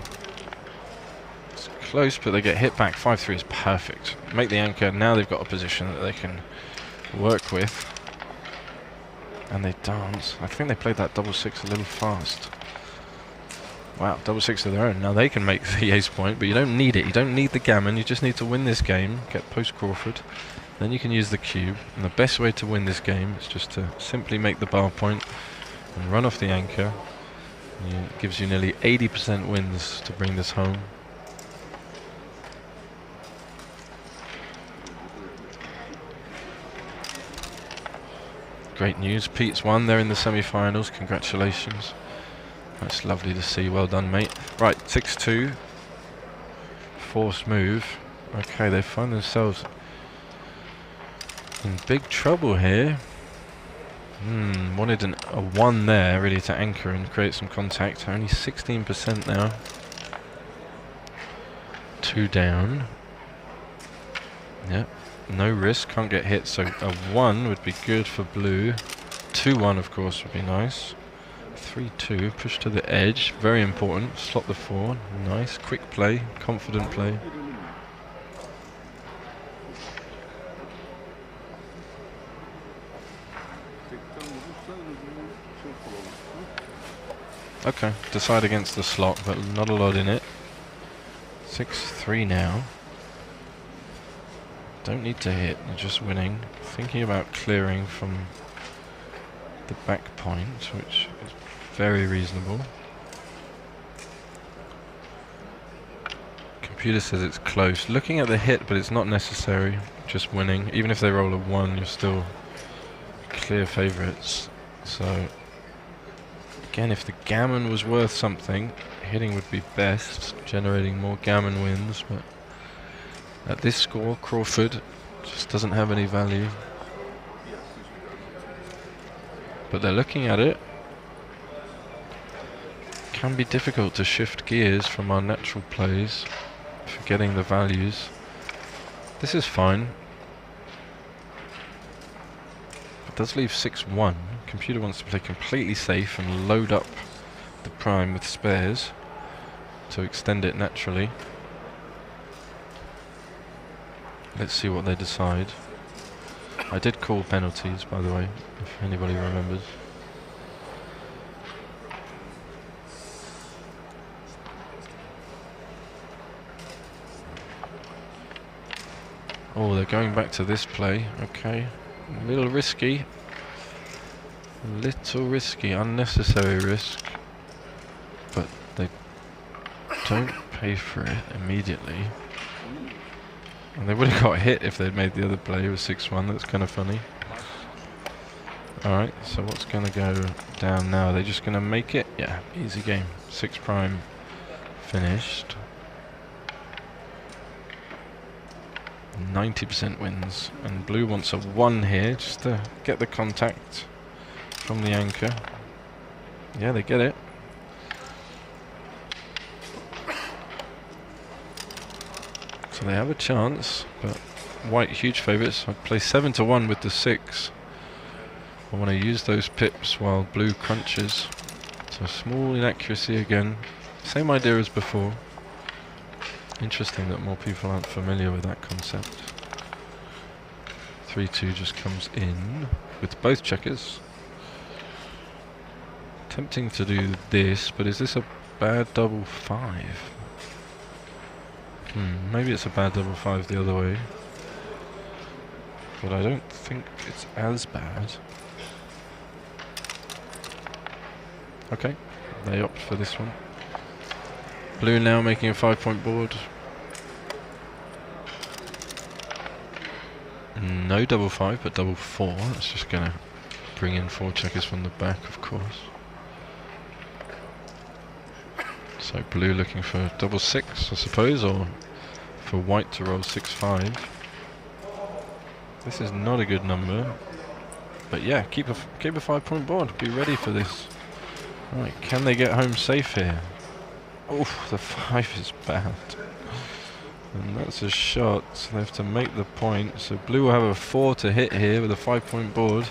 It's close, but they get hit back. 5-3 is perfect. Make the anchor. Now they've got a position that they can work with. And they dance. I think they played that double 6 a little fast. Wow, double 6 of their own. Now they can make the ace point, but you don't need it. You don't need the gammon. You just need to win this game. Get post Crawford. Then you can use the cube. And the best way to win this game is just to simply make the bar point and run off the anchor. It gives you nearly 80% wins to bring this home. Great news. Pete's won. They're in the semi-finals. Congratulations. That's lovely to see. Well done, mate. Right, 6-2. Force move. Okay, they find themselves in big trouble here. Wanted a 1 there, really, to anchor and create some contact. Only 16% now. 2 down. Yep. No risk, can't get hit, so a 1 would be good for blue. 2-1, of course, would be nice. 3-2, push to the edge, very important. Slot the 4, nice, quick play, confident play. Okay, decide against the slot, but not a lot in it. 6-3 now. Don't need to hit, you're just winning. Thinking about clearing from the back point, which is very reasonable. Computer says it's close. Looking at the hit, but it's not necessary. Just winning. Even if they roll a 1, you're still clear favourites. So, again, if the gammon was worth something, hitting would be best, generating more gammon wins, but at this score, Crawford just doesn't have any value. But they're looking at it. Can be difficult to shift gears from our natural plays, forgetting the values. This is fine. It does leave 6-1. Computer wants to play completely safe and load up the prime with spares to extend it naturally. Let's see what they decide. I did call penalties, by the way, if anybody remembers. Oh, they're going back to this play. Okay. A little risky. Little risky, unnecessary risk. But they don't pay for it immediately. And they would have got hit if they'd made the other play with 6-1. That's kind of funny. Alright, so what's going to go down now? Are they just going to make it? Yeah, easy game. 6 prime finished. 90% wins. And blue wants a 1 here just to get the contact from the anchor. Yeah, they get it. So they have a chance, but white huge favourites. I'd play 7-1 with the 6. I want to use those pips while blue crunches. So small inaccuracy again. Same idea as before. Interesting that more people aren't familiar with that concept. 3-2 just comes in with both checkers. Tempting to do this, but is this a bad double 5? Maybe it's a bad double 5 the other way. But I don't think it's as bad. Okay, they opt for this one. Blue now making a 5-point board. No double 5, but double 4. That's just going to bring in 4 checkers from the back, of course. So blue looking for double 6, I suppose, or for white to roll 6-5. This is not a good number, but yeah, keep a 5-point board. Be ready for this. Right, can they get home safe here? Oof, the 5 is bad. And that's a shot, so they have to make the point. So blue will have a 4 to hit here with a 5-point board.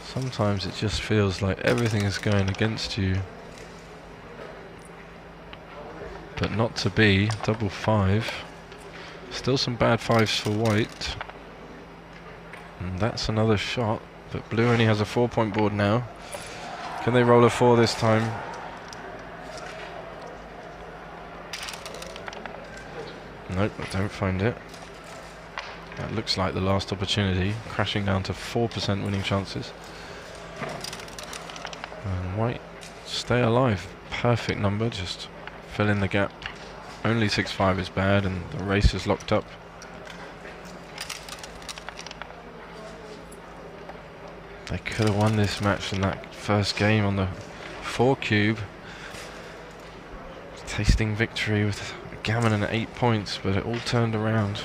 Sometimes it just feels like everything is going against you. But not to be. Double 5. Still some bad 5s for white. And that's another shot. But blue only has a 4-point board now. Can they roll a 4 this time? Nope, I don't find it. That looks like the last opportunity. Crashing down to 4% winning chances. And white, stay alive. Perfect number, just fill in the gap. Only 6-5 is bad and the race is locked up. They could have won this match in that first game on the 4 cube. Tasting victory with Gammon and 8 points, but it all turned around.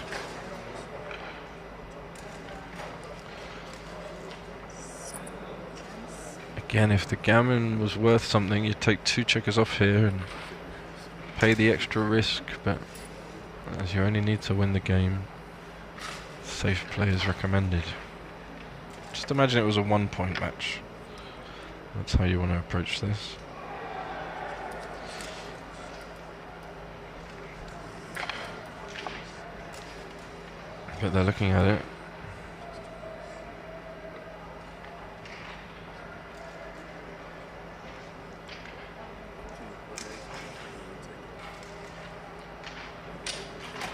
Again, if the Gammon was worth something, you'd take 2 checkers off here and pay the extra risk, but as you only need to win the game, safe play is recommended. Just imagine it was a 1-point match. That's how you want to approach this. But they're looking at it.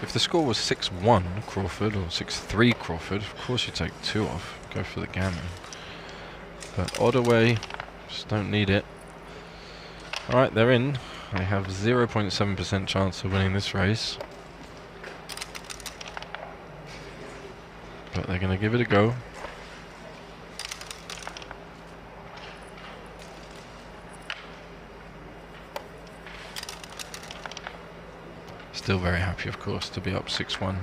If the score was 6-1 Crawford or 6-3 Crawford, of course you take 2 off, go for the Gammon. But odd away, just don't need it. Alright, they're in. They have 0.7% chance of winning this race. But they're going to give it a go. Still very happy, of course, to be up 6-1.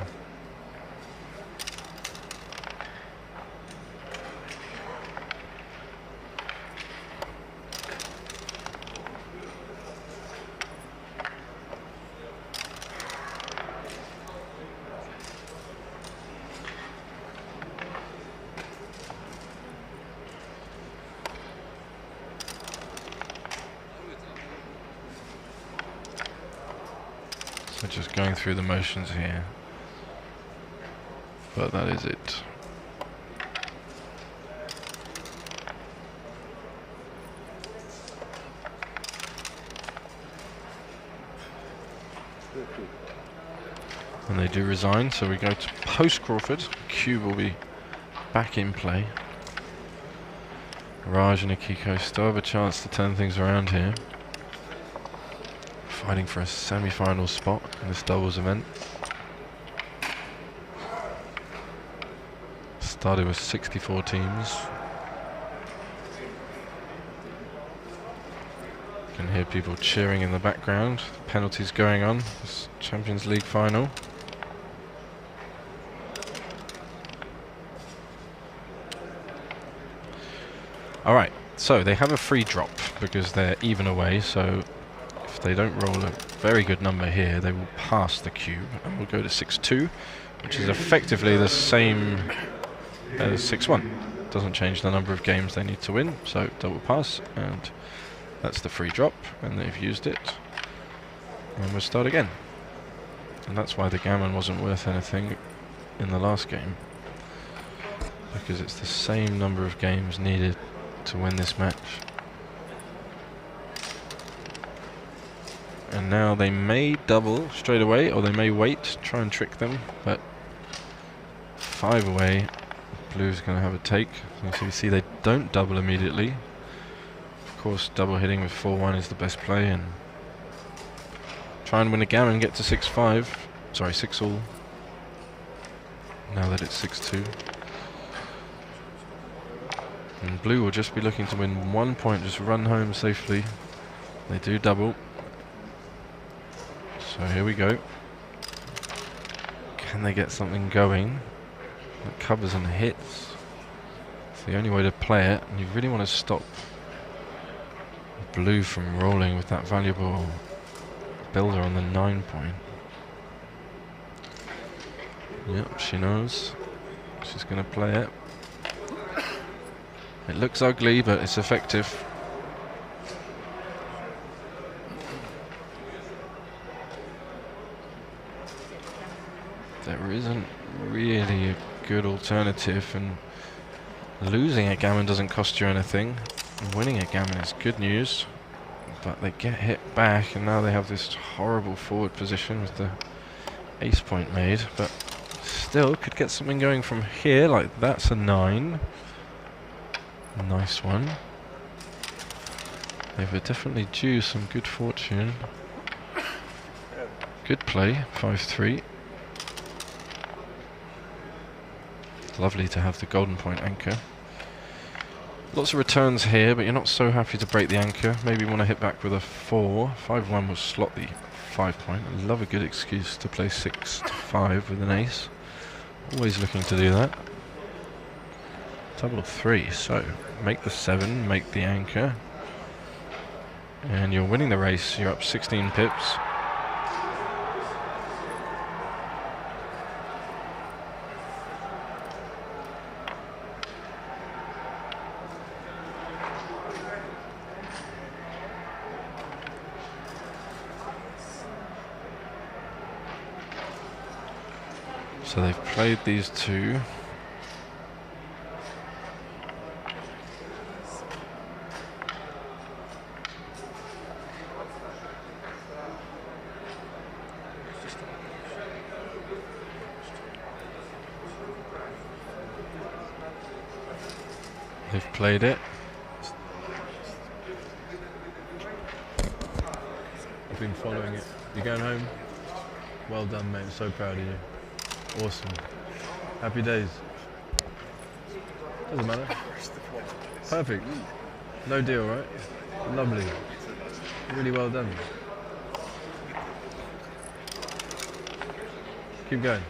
Just going through the motions here, but that is it. And they do resign, so we go to post Crawford. Cube will be back in play. Raj and Akiko still have a chance to turn things around here. Fighting for a semi-final spot in this doubles event. Started with 64 teams. You can hear people cheering in the background. Penalties going on. This Champions League final. Alright, so they have a free drop because they're even away, so if they don't roll a very good number here, they will pass the cube and we'll go to 6-2 which is effectively the same as 6-1. Doesn't change the number of games they need to win, so double pass, and that's the free drop, and they've used it. And we'll start again. And that's why the gammon wasn't worth anything in the last game, because it's the same number of games needed to win this match. And now they may double straight away, or they may wait, try and trick them, but 5 away, blue's going to have a take. So you see they don't double immediately. Of course, double hitting with 4-1 is the best play, and try and win a gammon, get to 6-5, sorry, 6-all, now that it's 6-2. And blue will just be looking to win 1 point, just run home safely. They do double. So here we go. Can they get something going that covers and hits? It's the only way to play it, and you really want to stop blue from rolling with that valuable builder on the 9 point. Yep, she knows. She's going to play it. It looks ugly, but it's effective. There isn't really a good alternative, and losing a gammon doesn't cost you anything. Winning a gammon is good news, but they get hit back, and now they have this horrible forward position with the ace point made, but still could get something going from here. Like, that's a 9. Nice one. They were definitely due some good fortune. Good play, 5-3. Lovely to have the golden point anchor. Lots of returns here, but you're not so happy to break the anchor. Maybe you want to hit back with a 4. 5-1 will slot the 5 point. I love a good excuse to play 6-5 with an ace. Always looking to do that. Double 3, so make the 7, make the anchor. And you're winning the race. You're up 16 pips. So they've played these two. They've played it. I've been following it. You going home? Well done, mate. I'm so proud of you. Awesome. Happy days. Doesn't matter. Perfect. No deal, right? Lovely. Really well done. Keep going.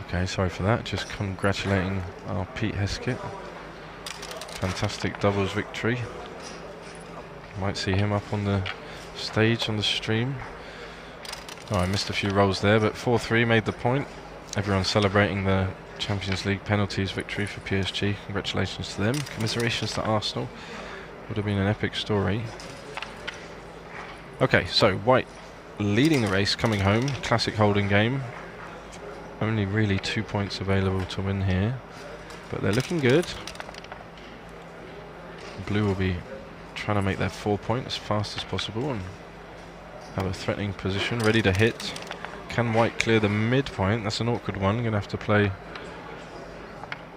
Okay, sorry for that. Just congratulating our Pete Heskett. Fantastic doubles victory. Might see him up on the stage on the stream. Oh, I missed a few rolls there, but 4-3 made the point. Everyone celebrating the Champions League penalties victory for PSG. Congratulations to them. Commiserations to Arsenal. Would have been an epic story. Okay, so white leading the race, coming home. Classic holding game. Only really 2 points available to win here, but they're looking good. Blue will be trying to make their 4 point as fast as possible and have a threatening position, ready to hit. Can white clear the midpoint? That's an awkward one. Going to have to play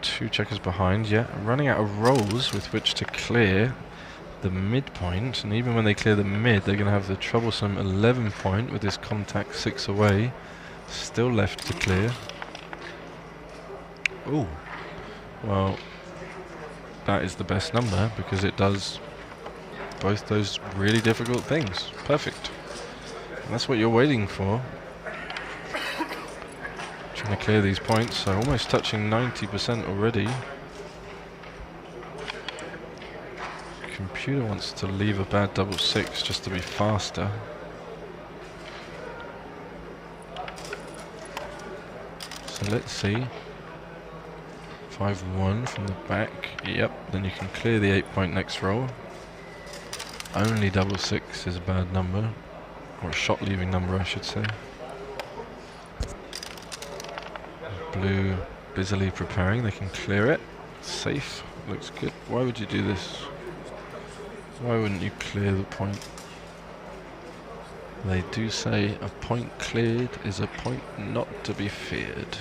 2 checkers behind. Yeah, running out of rolls with which to clear the midpoint, and even when they clear the mid, they're going to have the troublesome 11 point with this contact 6 away. Still left to clear. Ooh. Well, that is the best number because it does both those really difficult things. Perfect. And that's what you're waiting for. Trying to clear these points, so almost touching 90% already. Computer wants to leave a bad double 6 just to be faster. So let's see. 5-1 from the back. Yep, then you can clear the 8-point next roll. Only double 6 is a bad number. Or a shot leaving number, I should say. Blue busily preparing. They can clear it. Safe. Looks good. Why would you do this? Why wouldn't you clear the point? They do say a point cleared is a point not to be feared.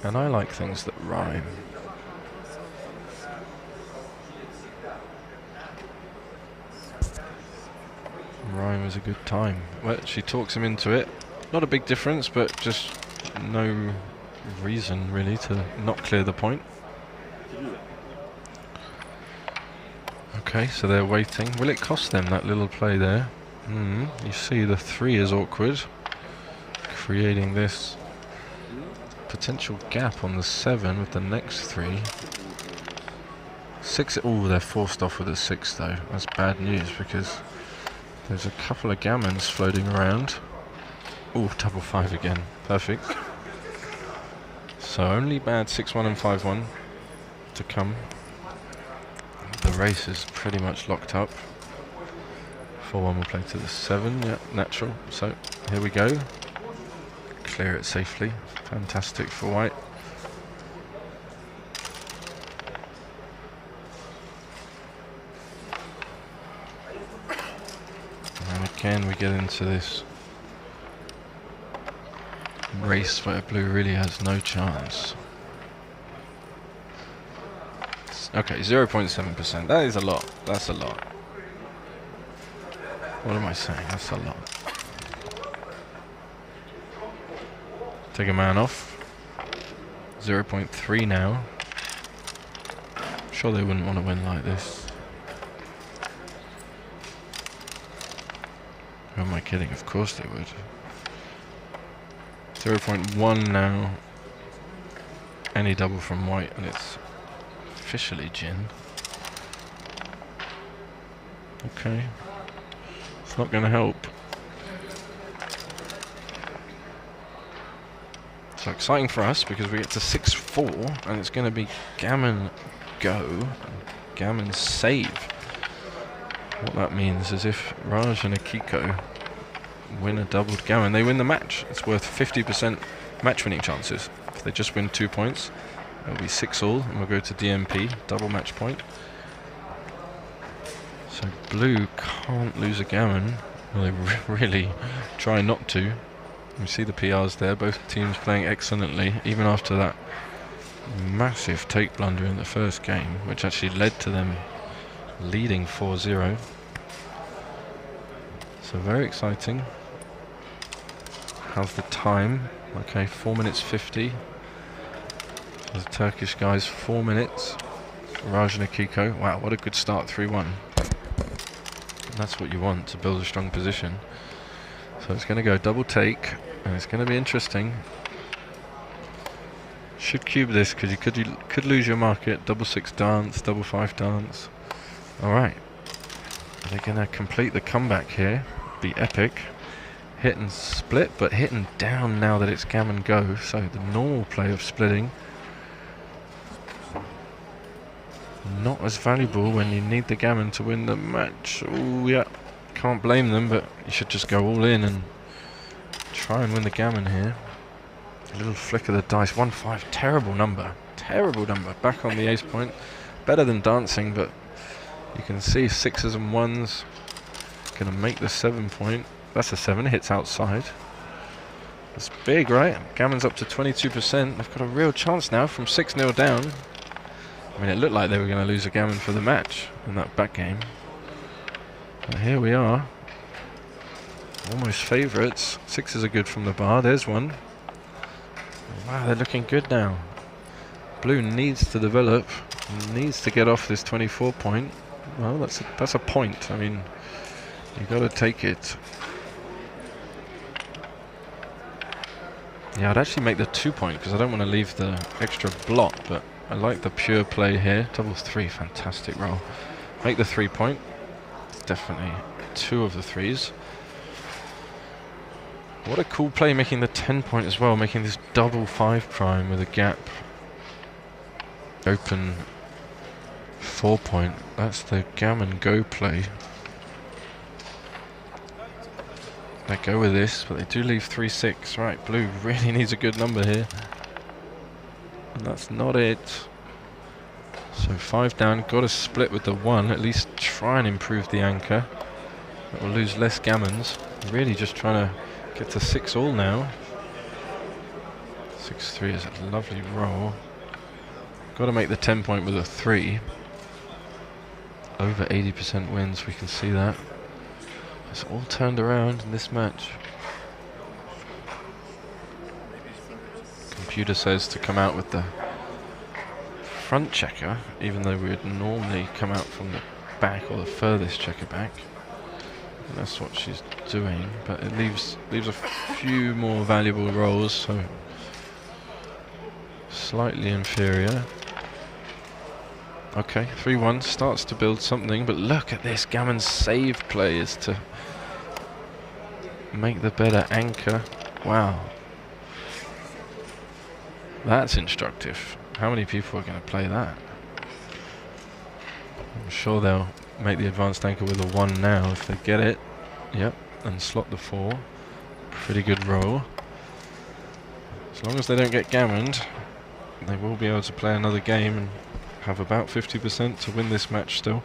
And I like things that rhyme. Rhyme is a good time. Well, she talks him into it. Not a big difference, but just no reason really to not clear the point. Okay, so they're waiting. Will it cost them that little play there? You see the 3 is awkward, creating this potential gap on the 7 with the next 3. 6, oh, they're forced off with a 6 though. That's bad news because there's a couple of gammons floating around. Oh, double 5 again. Perfect. So only bad 6-1 and 5-1 to come. The race is pretty much locked up. 4-1 will play to the 7. Yeah, natural. So here we go. Clear it safely. Fantastic for white. And again we get into this race where blue really has no chance. Okay, 0.7%. That is a lot. That's a lot. What am I saying? That's a lot. Take a man off. 0.3 now. I'm sure they wouldn't want to win like this. Who am I kidding? Of course they would. 0.1 now. Any double from white and it's officially gin. Okay. It's not going to help. So exciting for us because we get to 6-4 and it's going to be gammon go, gammon save. What that means is if Raj and Akiko win a doubled gammon, they win the match. It's worth 50% match winning chances. If they just win 2 points, it'll be 6-all and we'll go to DMP, double match point. So blue can't lose a gammon. Well, they really try not to. You see the PRs there, both teams playing excellently, even after that massive take blunder in the first game, which actually led to them leading 4-0. So very exciting. How's the time? Okay, 4 minutes 50. The Turkish guys 4 minutes. Raj and Akiko. Wow, what a good start, 3-1. That's what you want to build a strong position. So it's going to go double take, and it's going to be interesting. Should cube this because you could lose your market. Double 6 dance, double 5 dance. All right, they're going to complete the comeback here. Be epic. Hit and split, but hitting down now that it's gammon go. So the normal play of splitting not as valuable when you need the gammon to win the match. Oh yeah. Can't blame them, but you should just go all in and try and win the gammon here. A little flick of the dice. 1-5. Terrible number. Terrible number. Back on the ace point. Better than dancing, but you can see 6s and 1s. Going to make the 7 point. That's a 7. Hits outside. That's big, right? Gammon's up to 22%. They've got a real chance now from 6-0 down. I mean, it looked like they were going to lose a gammon for the match in that back game. But here we are, almost favourites. 6s are good from the bar. There's one. Wow, they're looking good now. Blue needs to develop, needs to get off this 24 point. Well, that's a point. I mean, you've got to take it. Yeah, I'd actually make the 2 point because I don't want to leave the extra block, but I like the pure play here. Double 3, fantastic roll. Make the 3 point. Definitely 2 of the 3s. What a cool play, making the 10 point as well, making this double 5 prime with a gap. Open 4 point. That's the gammon go play. They go with this, but they do leave 3-6. Right, blue really needs a good number here. And that's not it. So 5 down, got to split with the 1, at least try and improve the anchor. That will lose less gammons. Really just trying to get to 6 all now. 6-3 is a lovely roll. Got to make the 10 point with a 3. Over 80% wins, we can see that. It's all turned around in this match. Computer says to come out with the front checker, even though we would normally come out from the back or the furthest checker back. And that's what she's doing, but it leaves a few more valuable rolls, so slightly inferior. Okay, 3-1 starts to build something, but look at this. Gammon's save play is to make the better anchor. Wow. That's instructive. How many people are going to play that? I'm sure they'll make the advanced anchor with a 1 now if they get it. Yep, and slot the 4. Pretty good roll. As long as they don't get gammoned, they will be able to play another game and have about 50% to win this match still.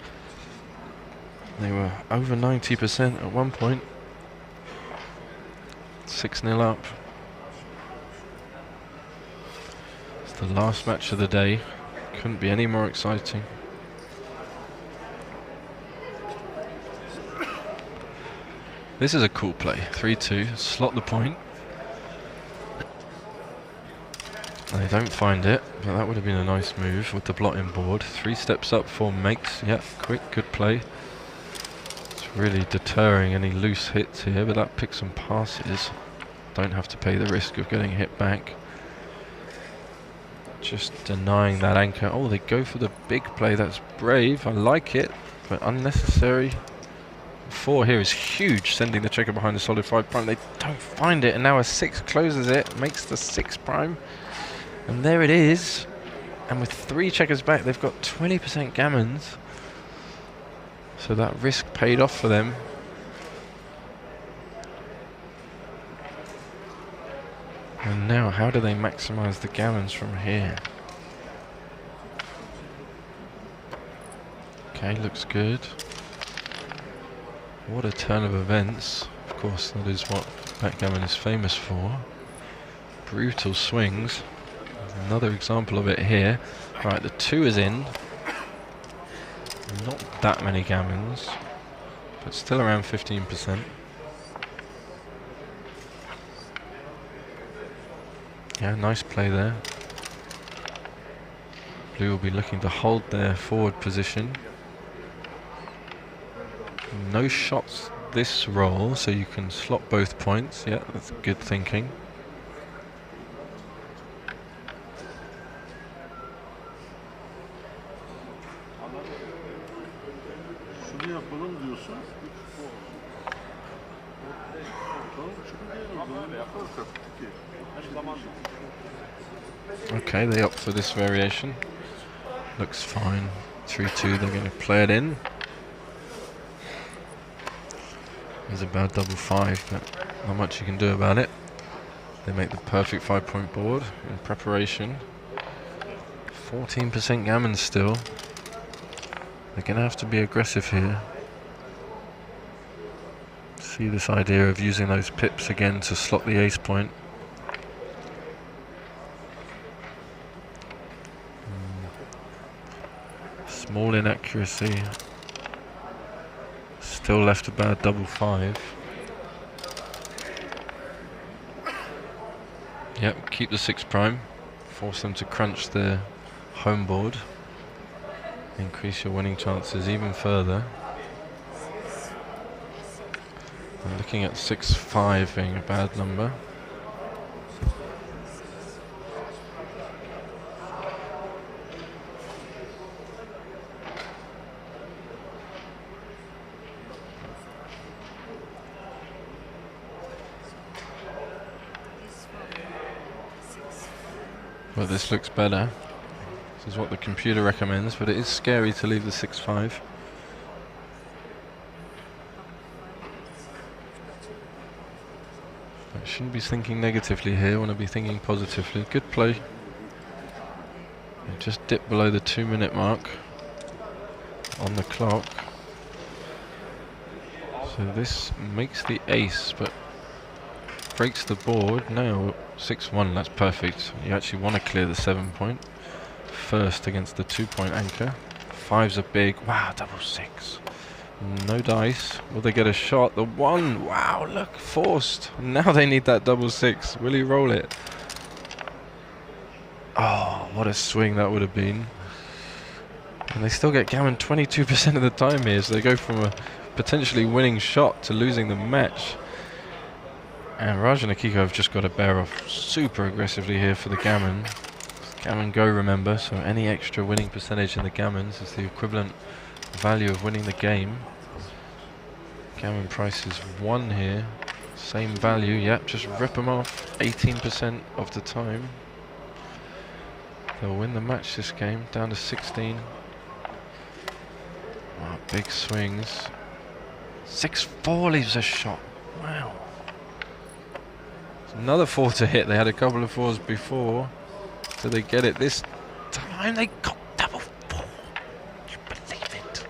They were over 90% at one point. 6-0 up. It's the last match of the day. Couldn't be any more exciting. This is a cool play. 3-2, slot the point. They don't find it, but that would have been a nice move with the blotting board. 3 steps up, 4 makes. Yep, quick, good play. It's really deterring any loose hits here, but that picks some passes. Don't have to pay the risk of getting hit back. Just denying that anchor. Oh, they go for the big play. That's brave. I like it, but unnecessary. 4 here is huge, sending the checker behind the solid 5 prime. They don't find it, and now a 6 closes it, makes the 6 prime. And there it is. And with 3 checkers back, they've got 20% gammons. So that risk paid off for them. And now, how do they maximize the gammons from here? Okay, looks good. What a turn of events. Of course, that is what backgammon is famous for. Brutal swings. Another example of it here. Right, the 2 is in. Not that many gammons, but still around 15%. Yeah, nice play there. Blue will be looking to hold their forward position. No shots this roll, so you can slot both points. Yeah, that's good thinking. Şunu yapalım diyorsun. Okay, they opt for this variation. Looks fine. 3-2, they're going to play it in. There's a bad double 5, but not much you can do about it. They make the perfect 5-point board in preparation. 14% gammon still. They're going to have to be aggressive here. See this idea of using those pips again to slot the ace point. Small inaccuracy. Still left a bad double 5. Yep, keep the 6 prime. Force them to crunch their home board. Increase your winning chances even further. I'm looking at 6-5 being a bad number. But this looks better. This is what the computer recommends, but it is scary to leave the 6-5. I shouldn't be thinking negatively here, I want to be thinking positively. Good play. It just dipped below the 2-minute mark on the clock. So this makes the ace, but breaks the board. Now 6-1, that's perfect. You actually want to clear the 7-point first against the 2-point anchor. 5's a big, wow, double 6. No dice. Will they get a shot? The 1, wow, look, forced. Now they need that double 6. Will he roll it? Oh, what a swing that would have been. And they still get gammon 22% of the time here, so they go from a potentially winning shot to losing the match. And Raj and Akiko have just got to bear off super aggressively here for the gammon. It's gammon go, remember, so any extra winning percentage in the gammons is the equivalent value of winning the game. Gammon price is 1 here. Same value, yep, just rip them off 18% of the time. They'll win the match this game, down to 16. Wow, big swings. 6-4 leaves a shot. Wow. Another 4 to hit. They had a couple of 4s before. So they get it this time. They got double 4. Can you believe it?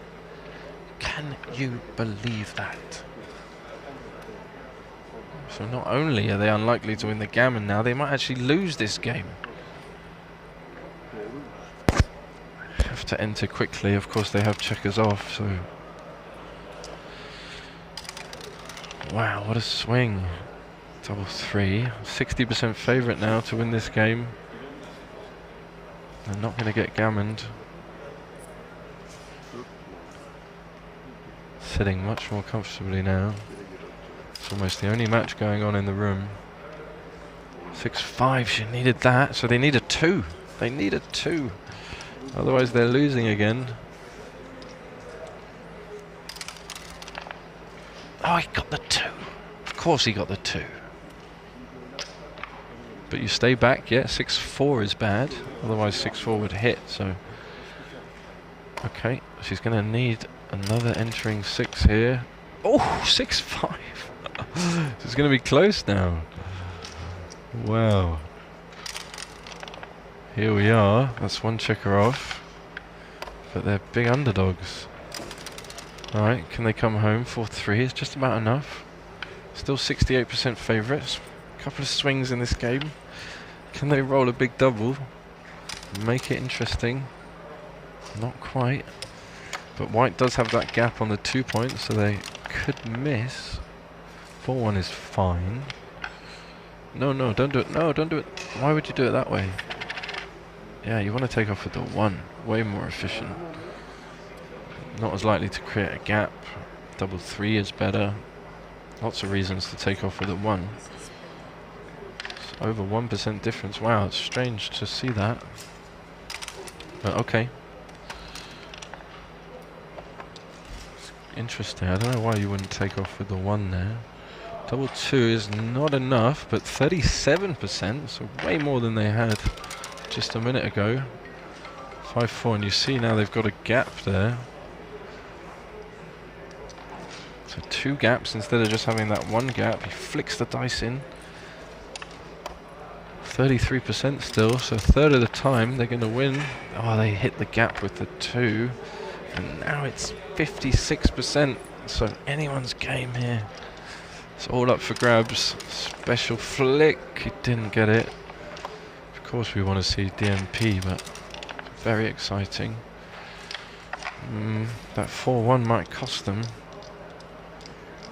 Can you believe that? So not only are they unlikely to win the gammon now, they might actually lose this game. Have to enter quickly. Of course they have checkers off, so... Wow, what a swing. Double 3. 60% favourite now to win this game. They're not going to get gammoned. Sitting much more comfortably now. It's almost the only match going on in the room. 6-5, she needed that, so they need a 2. They need a 2. Otherwise they're losing again. Oh, he got the 2. Of course he got the 2. But you stay back, yeah, 6-4 is bad. Otherwise 6-4 would hit, so... Okay, she's going to need another entering 6 here. Oh, 6-5. It's going to be close now. Wow. Here we are. That's one checker off. But they're big underdogs. Alright, can they come home? 4-3 is just about enough. Still 68% favourites. Couple of swings in this game. Can they roll a big double? Make it interesting. Not quite. But white does have that gap on the 2 points, so they could miss. 4-1 is fine. No, no, don't do it. No, don't do it. Why would you do it that way? Yeah, you want to take off with the 1. Way more efficient. Not as likely to create a gap. Double 3 is better. Lots of reasons to take off with a 1. It's over 1% difference. Wow, it's strange to see that. But okay. Interesting. I don't know why you wouldn't take off with the 1 there. Double 2 is not enough, but 37%, so way more than they had just a minute ago. 5-4, and you see now they've got a gap there. So 2 gaps instead of just having that 1 gap. He flicks the dice in. 33% still, so a third of the time they're going to win. Oh, they hit the gap with the 2. And now it's 56%, so anyone's game here. It's all up for grabs. Special flick, he didn't get it. Of course we want to see DMP, but very exciting. That 4-1 might cost them.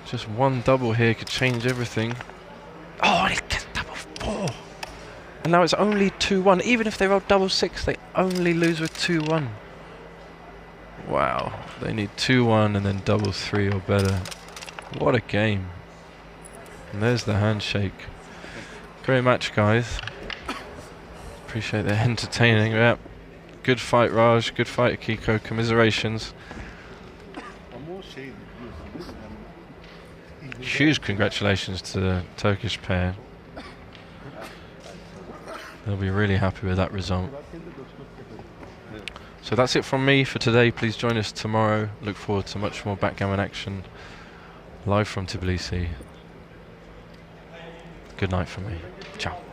Just 1 double here could change everything. Oh, and he gets double 4. And now it's only 2-1. Even if they roll double 6, they only lose with 2-1. Wow, they need 2-1 and then double 3 or better. What a game. And there's the handshake. Great match, guys. Appreciate the entertaining. Yeah. Good fight, Raj. Good fight, Akiko. Commiserations. Huge congratulations to the Turkish pair. They'll be really happy with that result. So that's it from me for today. Please join us tomorrow. Look forward to much more backgammon action live from Tbilisi. Good night from me. Ciao.